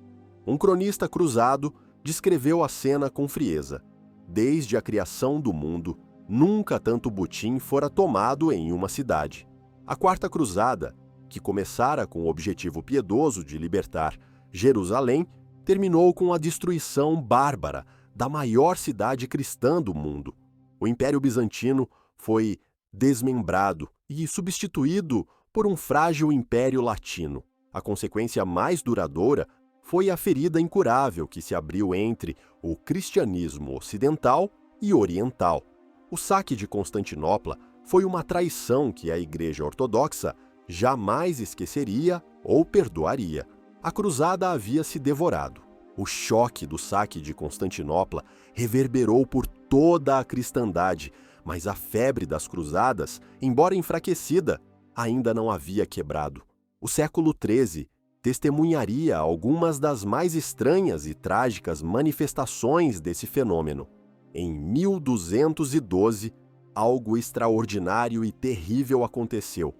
Um cronista cruzado descreveu a cena com frieza. Desde a criação do mundo, nunca tanto butim fora tomado em uma cidade. A Quarta Cruzada, que começara com o objetivo piedoso de libertar Jerusalém, terminou com a destruição bárbara da maior cidade cristã do mundo. O Império Bizantino foi desmembrado e substituído por um frágil Império Latino. A consequência mais duradoura foi a ferida incurável que se abriu entre o cristianismo ocidental e oriental. O saque de Constantinopla foi uma traição que a Igreja Ortodoxa jamais esqueceria ou perdoaria. A cruzada havia se devorado. O choque do saque de Constantinopla reverberou por toda a cristandade, mas a febre das cruzadas, embora enfraquecida, ainda não havia quebrado. O século XIII testemunharia algumas das mais estranhas e trágicas manifestações desse fenômeno. Em 1212, algo extraordinário e terrível aconteceu.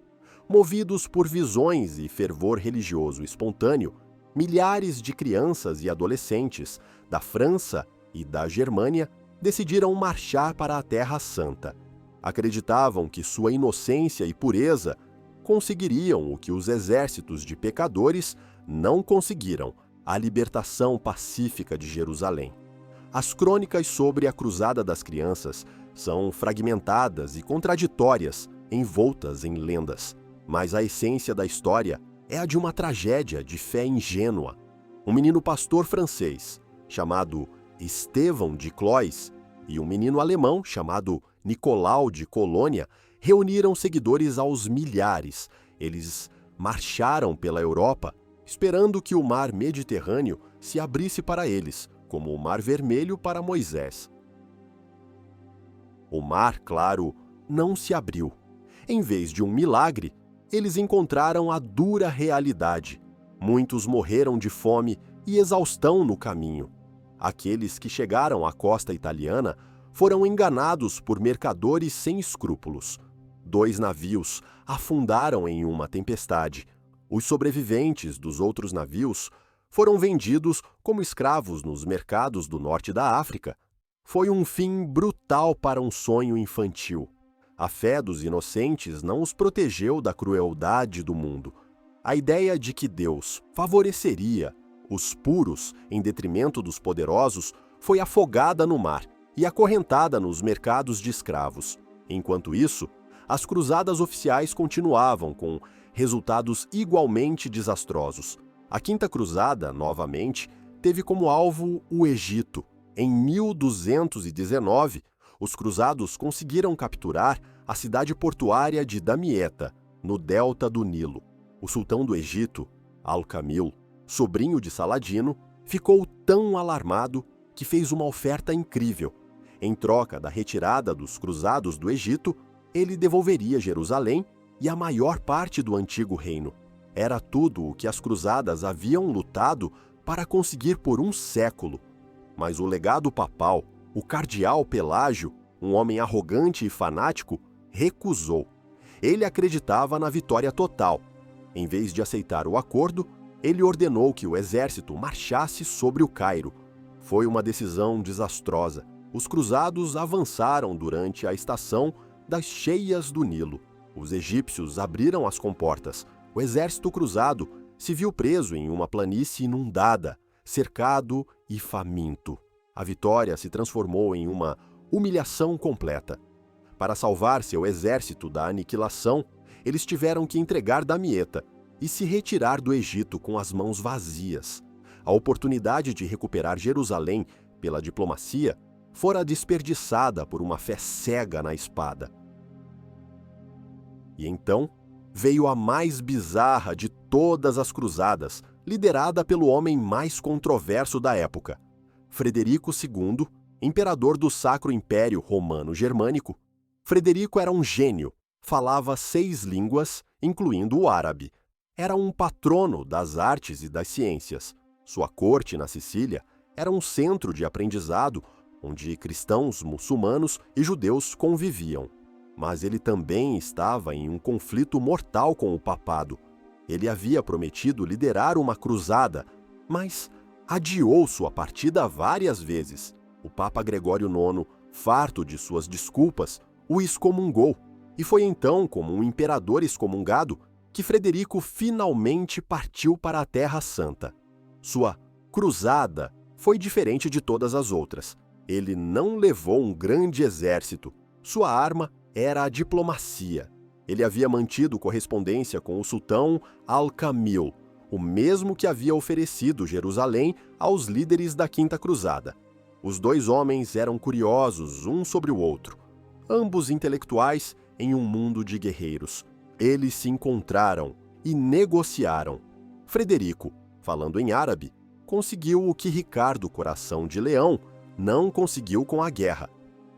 Movidos por visões e fervor religioso espontâneo, milhares de crianças e adolescentes da França e da Germânia decidiram marchar para a Terra Santa. Acreditavam que sua inocência e pureza conseguiriam o que os exércitos de pecadores não conseguiram: a libertação pacífica de Jerusalém. As crônicas sobre a Cruzada das Crianças são fragmentadas e contraditórias, envoltas em lendas. Mas a essência da história é a de uma tragédia de fé ingênua. Um menino pastor francês, chamado Estevão de Cloyes, e um menino alemão, chamado Nicolau de Colônia, reuniram seguidores aos milhares. Eles marcharam pela Europa, esperando que o mar Mediterrâneo se abrisse para eles, como o Mar Vermelho para Moisés. O mar, claro, não se abriu. Em vez de um milagre, eles encontraram a dura realidade. Muitos morreram de fome e exaustão no caminho. Aqueles que chegaram à costa italiana foram enganados por mercadores sem escrúpulos. 2 navios afundaram em uma tempestade. Os sobreviventes dos outros navios foram vendidos como escravos nos mercados do norte da África. Foi um fim brutal para um sonho infantil. A fé dos inocentes não os protegeu da crueldade do mundo. A ideia de que Deus favoreceria os puros em detrimento dos poderosos foi afogada no mar e acorrentada nos mercados de escravos. Enquanto isso, as cruzadas oficiais continuavam com resultados igualmente desastrosos. A Quinta Cruzada, novamente, teve como alvo o Egito. Em 1219, os cruzados conseguiram capturar a cidade portuária de Damieta, no delta do Nilo. O sultão do Egito, Al-Kamil, sobrinho de Saladino, ficou tão alarmado que fez uma oferta incrível. Em troca da retirada dos cruzados do Egito, ele devolveria Jerusalém e a maior parte do antigo reino. Era tudo o que as cruzadas haviam lutado para conseguir por um século. Mas o legado papal, o cardeal Pelágio, um homem arrogante e fanático, recusou. Ele acreditava na vitória total. Em vez de aceitar o acordo, ele ordenou que o exército marchasse sobre o Cairo. Foi uma decisão desastrosa. Os cruzados avançaram durante a estação das cheias do Nilo. Os egípcios abriram as comportas. O exército cruzado se viu preso em uma planície inundada, cercado e faminto. A vitória se transformou em uma humilhação completa. Para salvar seu exército da aniquilação, eles tiveram que entregar Damieta e se retirar do Egito com as mãos vazias. A oportunidade de recuperar Jerusalém pela diplomacia fora desperdiçada por uma fé cega na espada. E então veio a mais bizarra de todas as cruzadas, liderada pelo homem mais controverso da época, Frederico II, imperador do Sacro Império Romano-Germânico. Frederico era um gênio, falava 6 línguas, incluindo o árabe. Era um patrono das artes e das ciências. Sua corte na Sicília era um centro de aprendizado onde cristãos, muçulmanos e judeus conviviam. Mas ele também estava em um conflito mortal com o papado. Ele havia prometido liderar uma cruzada, mas adiou sua partida várias vezes. O Papa Gregório IX, farto de suas desculpas, o excomungou. E foi então, como um imperador excomungado, que Frederico finalmente partiu para a Terra Santa. Sua cruzada foi diferente de todas as outras. Ele não levou um grande exército. Sua arma era a diplomacia. Ele havia mantido correspondência com o sultão Al-Kamil, o mesmo que havia oferecido Jerusalém aos líderes da Quinta Cruzada. Os 2 homens eram curiosos um sobre o outro, ambos intelectuais em um mundo de guerreiros. Eles se encontraram e negociaram. Frederico, falando em árabe, conseguiu o que Ricardo Coração de Leão não conseguiu com a guerra.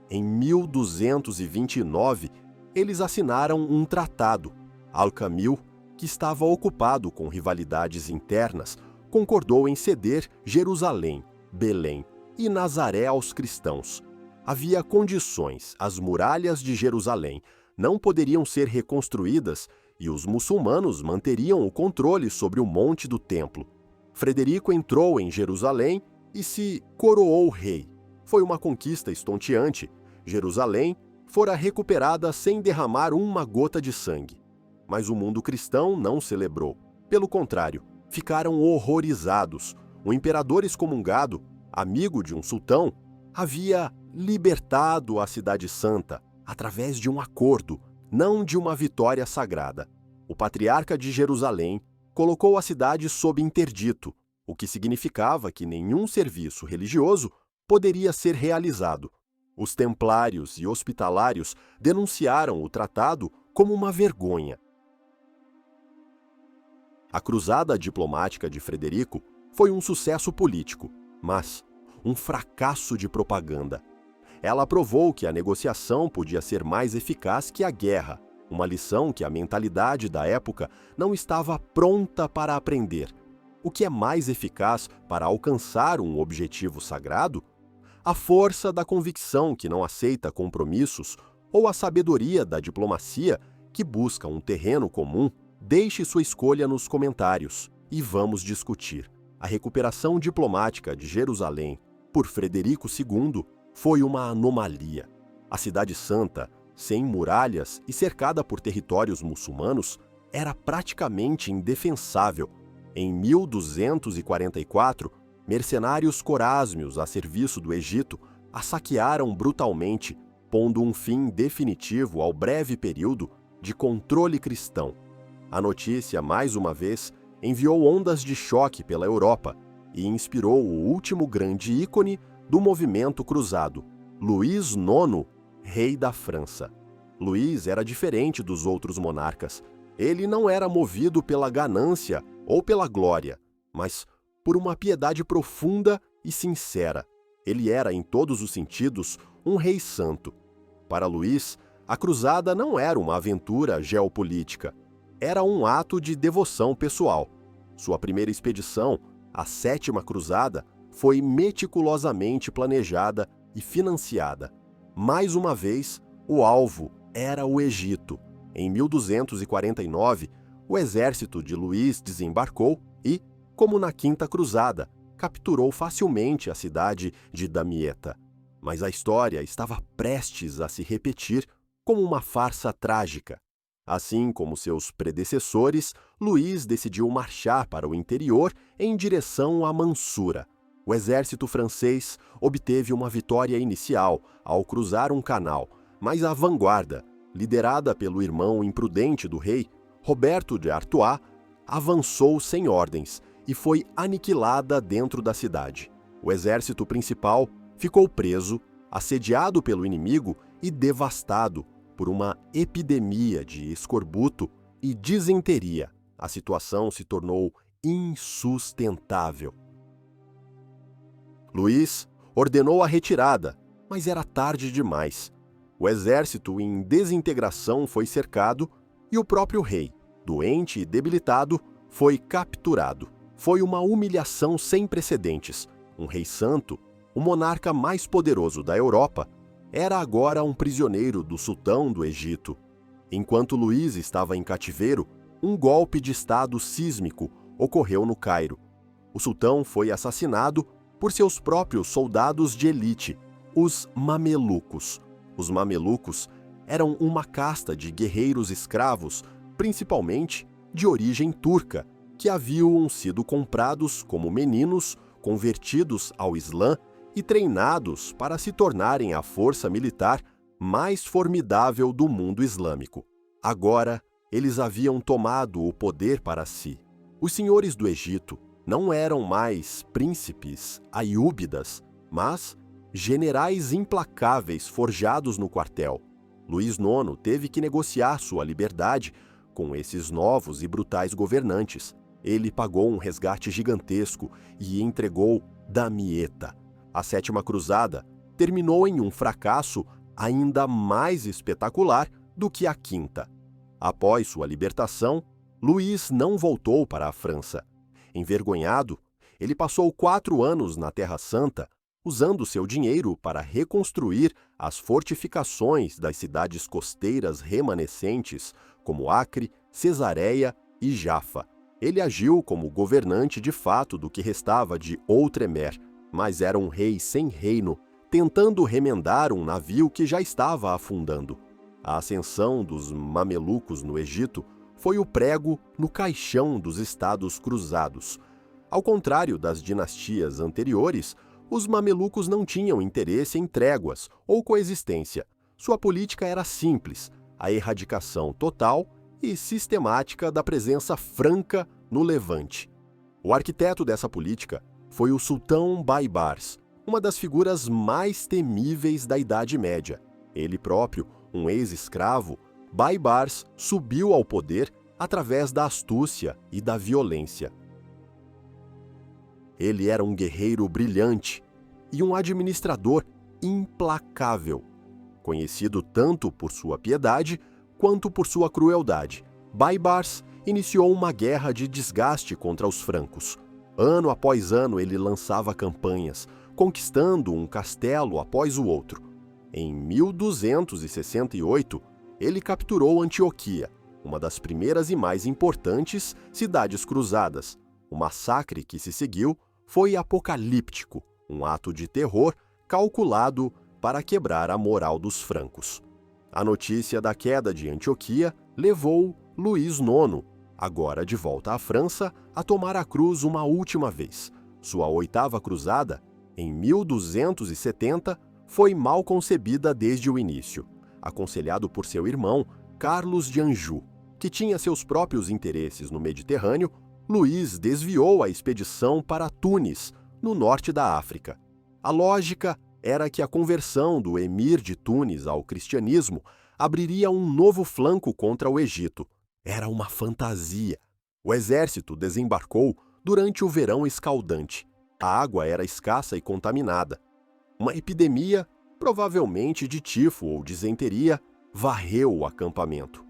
Em 1229, eles assinaram um tratado. Al-Kamil, que estava ocupado com rivalidades internas, concordou em ceder Jerusalém, Belém e Nazaré aos cristãos. Havia condições: as muralhas de Jerusalém não poderiam ser reconstruídas e os muçulmanos manteriam o controle sobre o monte do templo. Frederico entrou em Jerusalém e se coroou rei. Foi uma conquista estonteante. Jerusalém fora recuperada sem derramar uma gota de sangue. Mas o mundo cristão não celebrou. Pelo contrário, ficaram horrorizados. O imperador excomungado, amigo de um sultão, havia libertado a Cidade Santa através de um acordo, não de uma vitória sagrada. O patriarca de Jerusalém colocou a cidade sob interdito, o que significava que nenhum serviço religioso poderia ser realizado. Os templários e hospitalários denunciaram o tratado como uma vergonha. A cruzada diplomática de Frederico foi um sucesso político, mas um fracasso de propaganda. Ela provou que a negociação podia ser mais eficaz que a guerra, uma lição que a mentalidade da época não estava pronta para aprender. O que é mais eficaz para alcançar um objetivo sagrado? A força da convicção que não aceita compromissos ou a sabedoria da diplomacia que busca um terreno comum? Deixe sua escolha nos comentários e vamos discutir. A recuperação diplomática de Jerusalém por Frederico II foi uma anomalia. A Cidade Santa sem muralhas e cercada por territórios muçulmanos, era praticamente indefensável. Em 1244, mercenários corásmios a serviço do Egito a saquearam brutalmente, pondo um fim definitivo ao breve período de controle cristão. A notícia, mais uma vez, enviou ondas de choque pela Europa e inspirou o último grande ícone do movimento cruzado, Luís IX, rei da França. Luís era diferente dos outros monarcas. Ele não era movido pela ganância ou pela glória, mas por uma piedade profunda e sincera. Ele era, em todos os sentidos, um rei santo. Para Luís, a cruzada não era uma aventura geopolítica, era um ato de devoção pessoal. Sua primeira expedição, a Sétima Cruzada, foi meticulosamente planejada e financiada. Mais uma vez, o alvo era o Egito. Em 1249, o exército de Luís desembarcou e, como na Quinta Cruzada, capturou facilmente a cidade de Damieta. Mas a história estava prestes a se repetir como uma farsa trágica. Assim como seus predecessores, Luís decidiu marchar para o interior em direção a Mansura. O exército francês obteve uma vitória inicial ao cruzar um canal, mas a vanguarda, liderada pelo irmão imprudente do rei, Roberto de Artois, avançou sem ordens e foi aniquilada dentro da cidade. O exército principal ficou preso, assediado pelo inimigo e devastado por uma epidemia de escorbuto e disenteria. A situação se tornou insustentável. Luís ordenou a retirada, mas era tarde demais. O exército em desintegração foi cercado e o próprio rei, doente e debilitado, foi capturado. Foi uma humilhação sem precedentes. Um rei santo, o monarca mais poderoso da Europa, era agora um prisioneiro do sultão do Egito. Enquanto Luís estava em cativeiro, um golpe de estado sísmico ocorreu no Cairo. O sultão foi assassinado por seus próprios soldados de elite, os mamelucos. Os mamelucos eram uma casta de guerreiros escravos, principalmente de origem turca, que haviam sido comprados como meninos, convertidos ao Islã e treinados para se tornarem a força militar mais formidável do mundo islâmico. Agora, eles haviam tomado o poder para si. Os senhores do Egito não eram mais príncipes aiúbidas, mas generais implacáveis forjados no quartel. Luís IX teve que negociar sua liberdade com esses novos e brutais governantes. Ele pagou um resgate gigantesco e entregou Damieta. A Sétima Cruzada terminou em um fracasso ainda mais espetacular do que a Quinta. Após sua libertação, Luís não voltou para a França. Envergonhado, ele passou 4 anos na Terra Santa, usando seu dinheiro para reconstruir as fortificações das cidades costeiras remanescentes, como Acre, Cesareia e Jafa. Ele agiu como governante de fato do que restava de Outremer, mas era um rei sem reino, tentando remendar um navio que já estava afundando. A ascensão dos mamelucos no Egito foi o prego no caixão dos estados cruzados. Ao contrário das dinastias anteriores, os mamelucos não tinham interesse em tréguas ou coexistência. Sua política era simples, a erradicação total e sistemática da presença franca no Levante. O arquiteto dessa política foi o sultão Baibars, uma das figuras mais temíveis da Idade Média. Ele próprio, um ex-escravo, Baibars subiu ao poder através da astúcia e da violência. Ele era um guerreiro brilhante e um administrador implacável, conhecido tanto por sua piedade quanto por sua crueldade. Baibars iniciou uma guerra de desgaste contra os francos. Ano após ano ele lançava campanhas, conquistando um castelo após o outro. Em 1268, ele capturou Antioquia, uma das primeiras e mais importantes cidades cruzadas. O massacre que se seguiu foi apocalíptico, um ato de terror calculado para quebrar a moral dos francos. A notícia da queda de Antioquia levou Luís IX, agora de volta à França, a tomar a cruz uma última vez. Sua oitava cruzada, em 1270, foi mal concebida desde o início. Aconselhado por seu irmão, Carlos de Anjou, que tinha seus próprios interesses no Mediterrâneo, Luís desviou a expedição para Tunis, no norte da África. A lógica era que a conversão do emir de Tunis ao cristianismo abriria um novo flanco contra o Egito. Era uma fantasia. O exército desembarcou durante o verão escaldante. A água era escassa e contaminada. Uma epidemia, provavelmente de tifo ou disenteria, varreu o acampamento.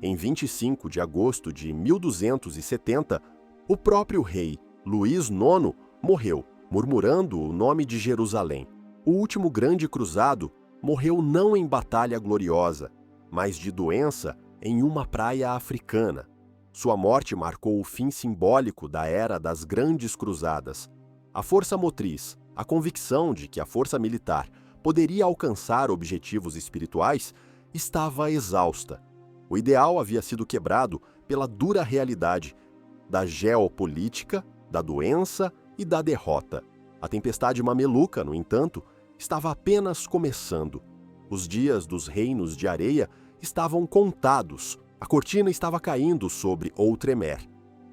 Em 25 de agosto de 1270, o próprio rei Luís IX morreu, murmurando o nome de Jerusalém. O último grande cruzado morreu não em batalha gloriosa, mas de doença em uma praia africana. Sua morte marcou o fim simbólico da era das grandes cruzadas. A força motriz, a convicção de que a força militar poderia alcançar objetivos espirituais, estava exausta. O ideal havia sido quebrado pela dura realidade da geopolítica, da doença e da derrota. A tempestade mameluca, no entanto, estava apenas começando. Os dias dos reinos de areia estavam contados. A cortina estava caindo sobre Outremer.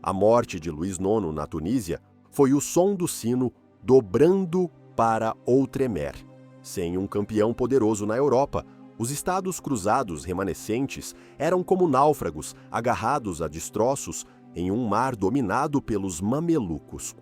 A morte de Luís IX na Tunísia foi o som do sino dobrando para Outremer. Sem um campeão poderoso na Europa, os estados cruzados remanescentes eram como náufragos agarrados a destroços em um mar dominado pelos mamelucos.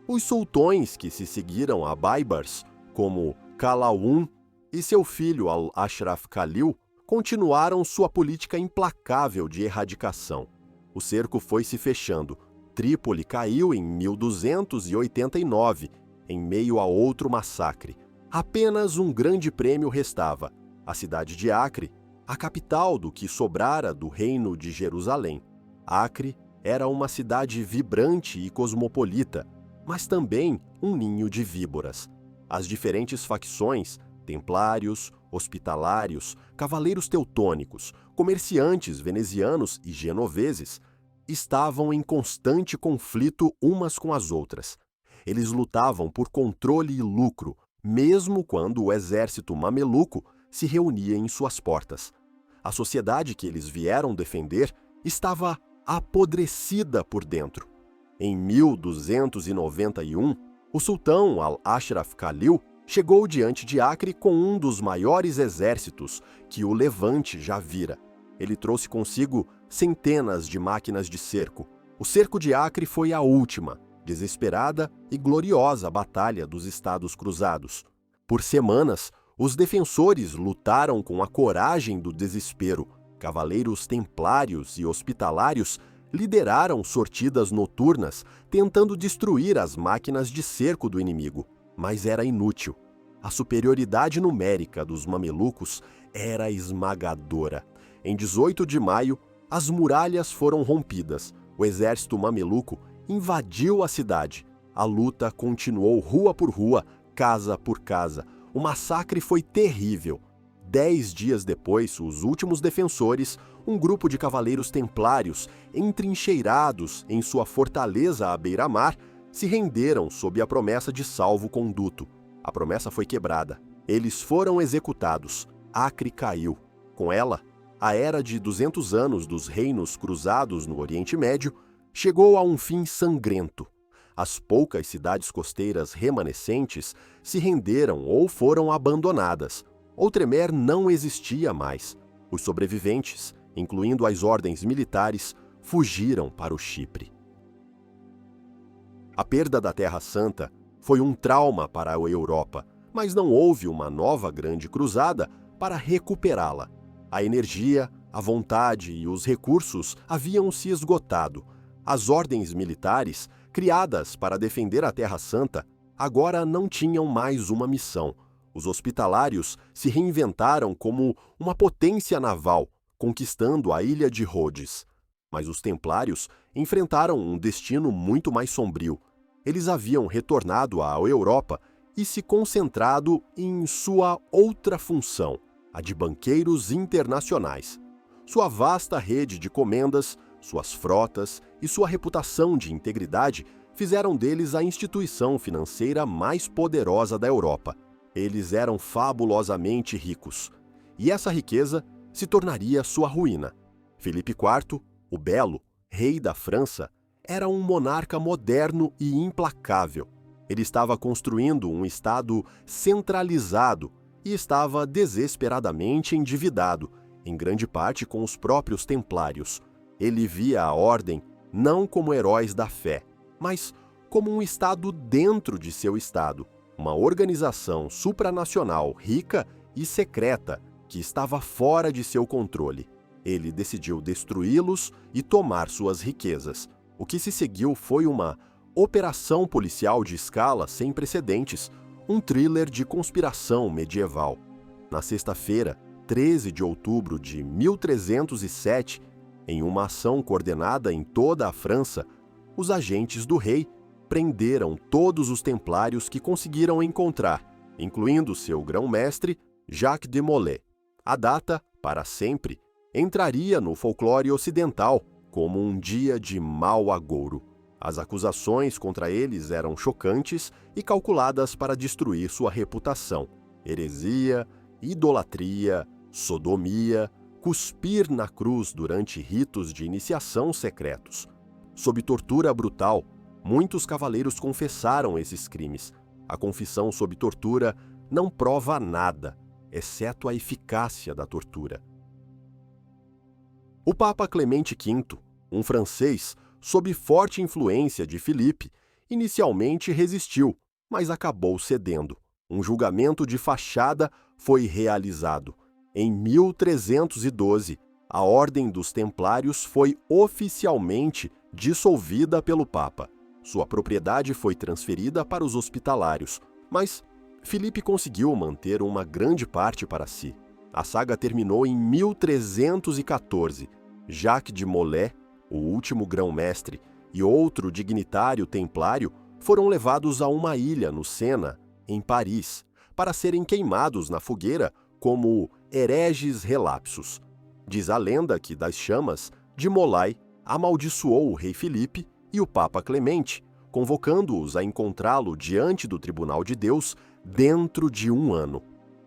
Os sultões que se seguiram a Baibars, como Qalawun e seu filho Al-Ashraf Khalil, continuaram sua política implacável de erradicação. O cerco foi se fechando. Trípoli caiu em 1289, em meio a outro massacre. Apenas um grande prêmio restava: a cidade de Acre, a capital do que sobrara do reino de Jerusalém. Acre era uma cidade vibrante e cosmopolita, mas também um ninho de víboras. As diferentes facções, templários, hospitalários, cavaleiros teutônicos, comerciantes venezianos e genoveses, estavam em constante conflito umas com as outras. Eles lutavam por controle e lucro, mesmo quando o exército mameluco se reunia em suas portas. A sociedade que eles vieram defender estava apodrecida por dentro. Em 1291, o sultão Al-Ashraf Khalil chegou diante de Acre com um dos maiores exércitos que o Levante já vira. Ele trouxe consigo centenas de máquinas de cerco. O cerco de Acre foi a última, desesperada e gloriosa batalha dos Estados Cruzados. Por semanas, os defensores lutaram com a coragem do desespero. Cavaleiros templários e hospitalários lideraram sortidas noturnas, tentando destruir as máquinas de cerco do inimigo. Mas era inútil. A superioridade numérica dos mamelucos era esmagadora. Em 18 de maio, as muralhas foram rompidas. O exército mameluco invadiu a cidade. A luta continuou rua por rua, casa por casa. O massacre foi terrível. 10 dias depois, os últimos defensores, um grupo de cavaleiros templários, entrincheirados em sua fortaleza à beira-mar, se renderam sob a promessa de salvo-conduto. A promessa foi quebrada. Eles foram executados. Acre caiu. Com ela, a era de 200 anos dos reinos cruzados no Oriente Médio chegou a um fim sangrento. As poucas cidades costeiras remanescentes se renderam ou foram abandonadas. Outremer não existia mais. Os sobreviventes, incluindo as ordens militares, fugiram para o Chipre. A perda da Terra Santa foi um trauma para a Europa, mas não houve uma nova grande cruzada para recuperá-la. A energia, a vontade e os recursos haviam se esgotado. As ordens militares, criadas para defender a Terra Santa, agora não tinham mais uma missão. Os hospitalários se reinventaram como uma potência naval, conquistando a ilha de Rhodes. Mas os templários enfrentaram um destino muito mais sombrio. Eles haviam retornado à Europa e se concentrado em sua outra função, a de banqueiros internacionais. Sua vasta rede de comendas, suas frotas e sua reputação de integridade fizeram deles a instituição financeira mais poderosa da Europa. Eles eram fabulosamente ricos, e essa riqueza se tornaria sua ruína. Filipe IV, o Belo, rei da França, era um monarca moderno e implacável. Ele estava construindo um Estado centralizado e estava desesperadamente endividado, em grande parte com os próprios templários. Ele via a ordem não como heróis da fé, mas como um Estado dentro de seu Estado, uma organização supranacional rica e secreta que estava fora de seu controle. Ele decidiu destruí-los e tomar suas riquezas. O que se seguiu foi uma operação policial de escala sem precedentes, um thriller de conspiração medieval. Na sexta-feira, 13 de outubro de 1307, em uma ação coordenada em toda a França, os agentes do rei prenderam todos os templários que conseguiram encontrar, incluindo seu grão-mestre, Jacques de Molay. A data, para sempre, entraria no folclore ocidental como um dia de mau agouro. As acusações contra eles eram chocantes e calculadas para destruir sua reputação. Heresia, idolatria, sodomia, cuspir na cruz durante ritos de iniciação secretos. Sob tortura brutal, muitos cavaleiros confessaram esses crimes. A confissão sob tortura não prova nada, exceto a eficácia da tortura. O Papa Clemente V, um francês, sob forte influência de Filipe, inicialmente resistiu, mas acabou cedendo. Um julgamento de fachada foi realizado. Em 1312, a Ordem dos Templários foi oficialmente dissolvida pelo Papa. Sua propriedade foi transferida para os hospitalários, mas Filipe conseguiu manter uma grande parte para si. A saga terminou em 1314. Jacques de Molay, o último grão-mestre, e outro dignitário templário foram levados a uma ilha no Sena, em Paris, para serem queimados na fogueira como hereges relapsos. Diz a lenda que das chamas, de Molay amaldiçoou o rei Filipe e o Papa Clemente, convocando-os a encontrá-lo diante do tribunal de Deus dentro de 1 ano.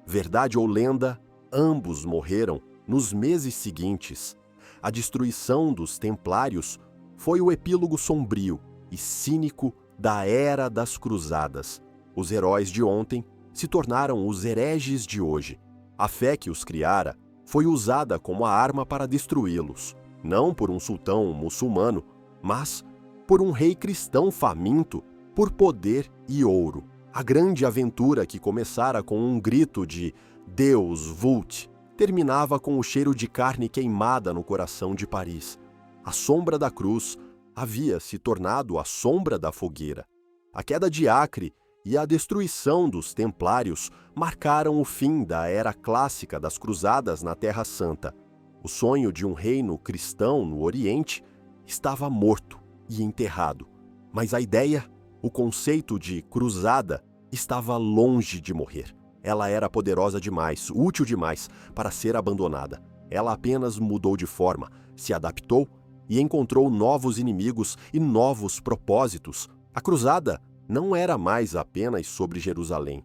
Verdade ou lenda, ambos morreram nos meses seguintes. A destruição dos Templários foi o epílogo sombrio e cínico da Era das Cruzadas. Os heróis de ontem se tornaram os hereges de hoje. A fé que os criara foi usada como a arma para destruí-los, não por um sultão muçulmano, mas por um rei cristão faminto por poder e ouro. A grande aventura que começara com um grito de Deus vult terminava com o cheiro de carne queimada no coração de Paris. A sombra da cruz havia se tornado a sombra da fogueira. A queda de Acre e a destruição dos Templários marcaram o fim da era clássica das cruzadas na Terra Santa. O sonho de um reino cristão no Oriente estava morto e enterrado, mas a ideia, o conceito de cruzada, estava longe de morrer. Ela era poderosa demais, útil demais para ser abandonada. Ela apenas mudou de forma, se adaptou e encontrou novos inimigos e novos propósitos. A cruzada não era mais apenas sobre Jerusalém.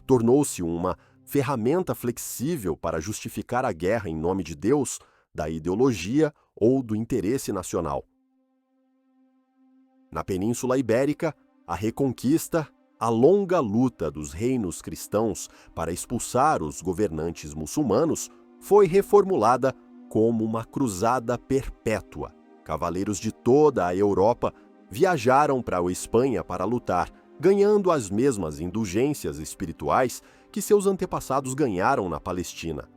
Tornou-se uma ferramenta flexível para justificar a guerra em nome de Deus, da ideologia ou do interesse nacional. Na Península Ibérica, a Reconquista, a longa luta dos reinos cristãos para expulsar os governantes muçulmanos, foi reformulada como uma cruzada perpétua. Cavaleiros de toda a Europa viajaram para a Espanha para lutar, ganhando as mesmas indulgências espirituais que seus antepassados ganharam na Palestina.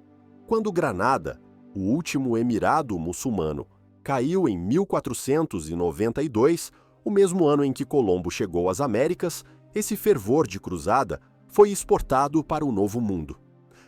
Quando Granada, o último emirado muçulmano, caiu em 1492, o mesmo ano em que Colombo chegou às Américas, esse fervor de cruzada foi exportado para o Novo Mundo.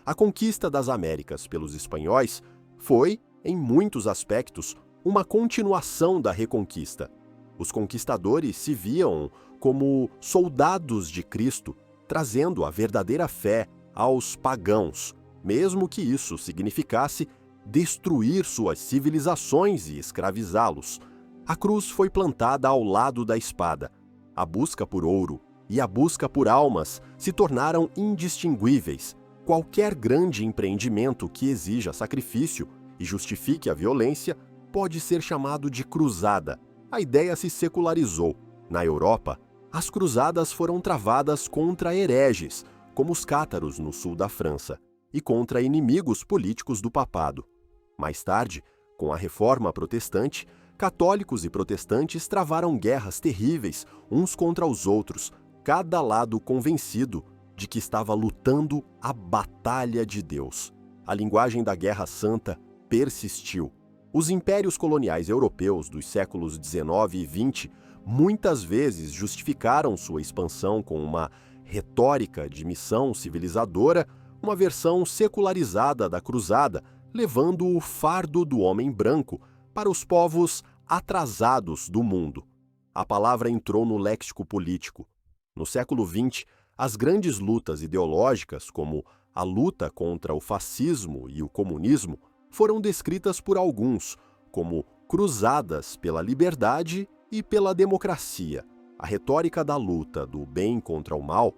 A conquista das Américas pelos espanhóis foi, em muitos aspectos, uma continuação da Reconquista. Os conquistadores se viam como soldados de Cristo, trazendo a verdadeira fé aos pagãos, mesmo que isso significasse destruir suas civilizações e escravizá-los. A cruz foi plantada ao lado da espada. A busca por ouro e a busca por almas se tornaram indistinguíveis. Qualquer grande empreendimento que exija sacrifício e justifique a violência pode ser chamado de cruzada. A ideia se secularizou. Na Europa, as cruzadas foram travadas contra hereges, como os cátaros no sul da França, e contra inimigos políticos do papado. Mais tarde, com a Reforma Protestante, católicos e protestantes travaram guerras terríveis uns contra os outros, cada lado convencido de que estava lutando a batalha de Deus. A linguagem da Guerra Santa persistiu. Os impérios coloniais europeus dos séculos XIX e XX muitas vezes justificaram sua expansão com uma retórica de missão civilizadora, uma versão secularizada da cruzada, levando o fardo do homem branco para os povos atrasados do mundo. A palavra entrou no léxico político. No século XX, as grandes lutas ideológicas, como a luta contra o fascismo e o comunismo, foram descritas por alguns como cruzadas pela liberdade e pela democracia. A retórica da luta do bem contra o mal,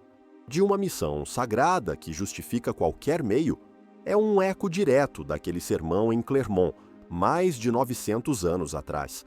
de uma missão sagrada que justifica qualquer meio, é um eco direto daquele sermão em Clermont, mais de 900 anos atrás.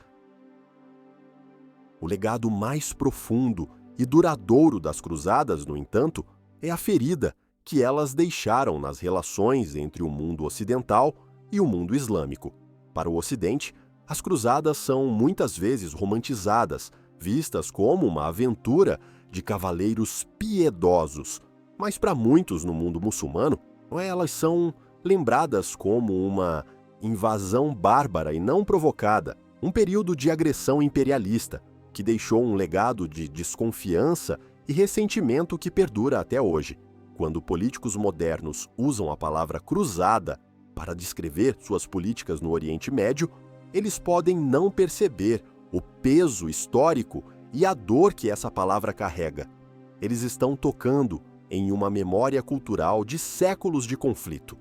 O legado mais profundo e duradouro das cruzadas, no entanto, é a ferida que elas deixaram nas relações entre o mundo ocidental e o mundo islâmico. Para o Ocidente, as cruzadas são muitas vezes romantizadas, vistas como uma aventura de cavaleiros piedosos, mas para muitos no mundo muçulmano, elas são lembradas como uma invasão bárbara e não provocada, um período de agressão imperialista, que deixou um legado de desconfiança e ressentimento que perdura até hoje. Quando políticos modernos usam a palavra cruzada para descrever suas políticas no Oriente Médio, eles podem não perceber o peso histórico e a dor que essa palavra carrega. Eles estão tocando em uma memória cultural de séculos de conflito.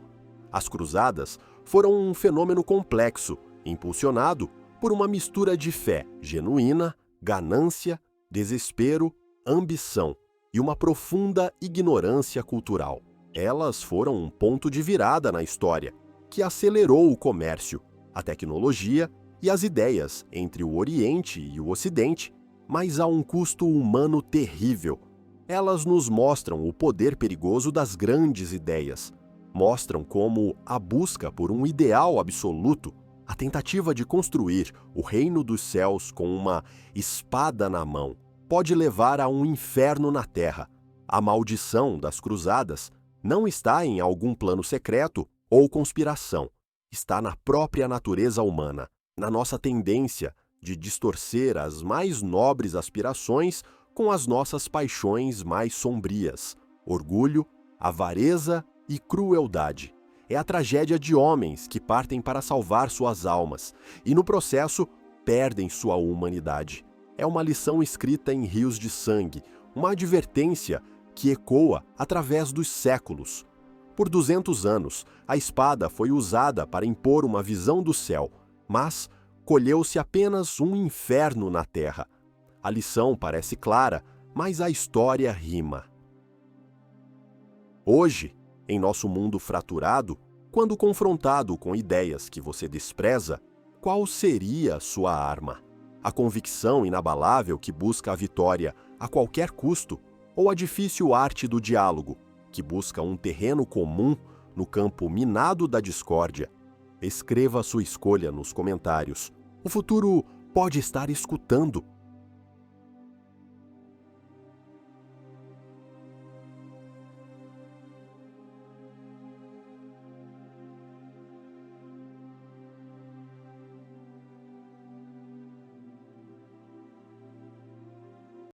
As cruzadas foram um fenômeno complexo, impulsionado por uma mistura de fé genuína, ganância, desespero, ambição e uma profunda ignorância cultural. Elas foram um ponto de virada na história, que acelerou o comércio, a tecnologia e as ideias entre o Oriente e o Ocidente, mas a um custo humano terrível. Elas nos mostram o poder perigoso das grandes ideias, mostram como a busca por um ideal absoluto, a tentativa de construir o reino dos céus com uma espada na mão, pode levar a um inferno na terra. A maldição das cruzadas não está em algum plano secreto ou conspiração, está na própria natureza humana, na nossa tendência de distorcer as mais nobres aspirações com as nossas paixões mais sombrias, orgulho, avareza e crueldade. É a tragédia de homens que partem para salvar suas almas e, no processo, perdem sua humanidade. É uma lição escrita em rios de sangue, uma advertência que ecoa através dos séculos. Por 200 anos, a espada foi usada para impor uma visão do céu, mas colheu-se apenas um inferno na terra. A lição parece clara, mas a história rima. Hoje, em nosso mundo fraturado, quando confrontado com ideias que você despreza, qual seria a sua arma? A convicção inabalável que busca a vitória a qualquer custo, ou a difícil arte do diálogo, que busca um terreno comum no campo minado da discórdia? Escreva sua escolha nos comentários. O futuro pode estar escutando.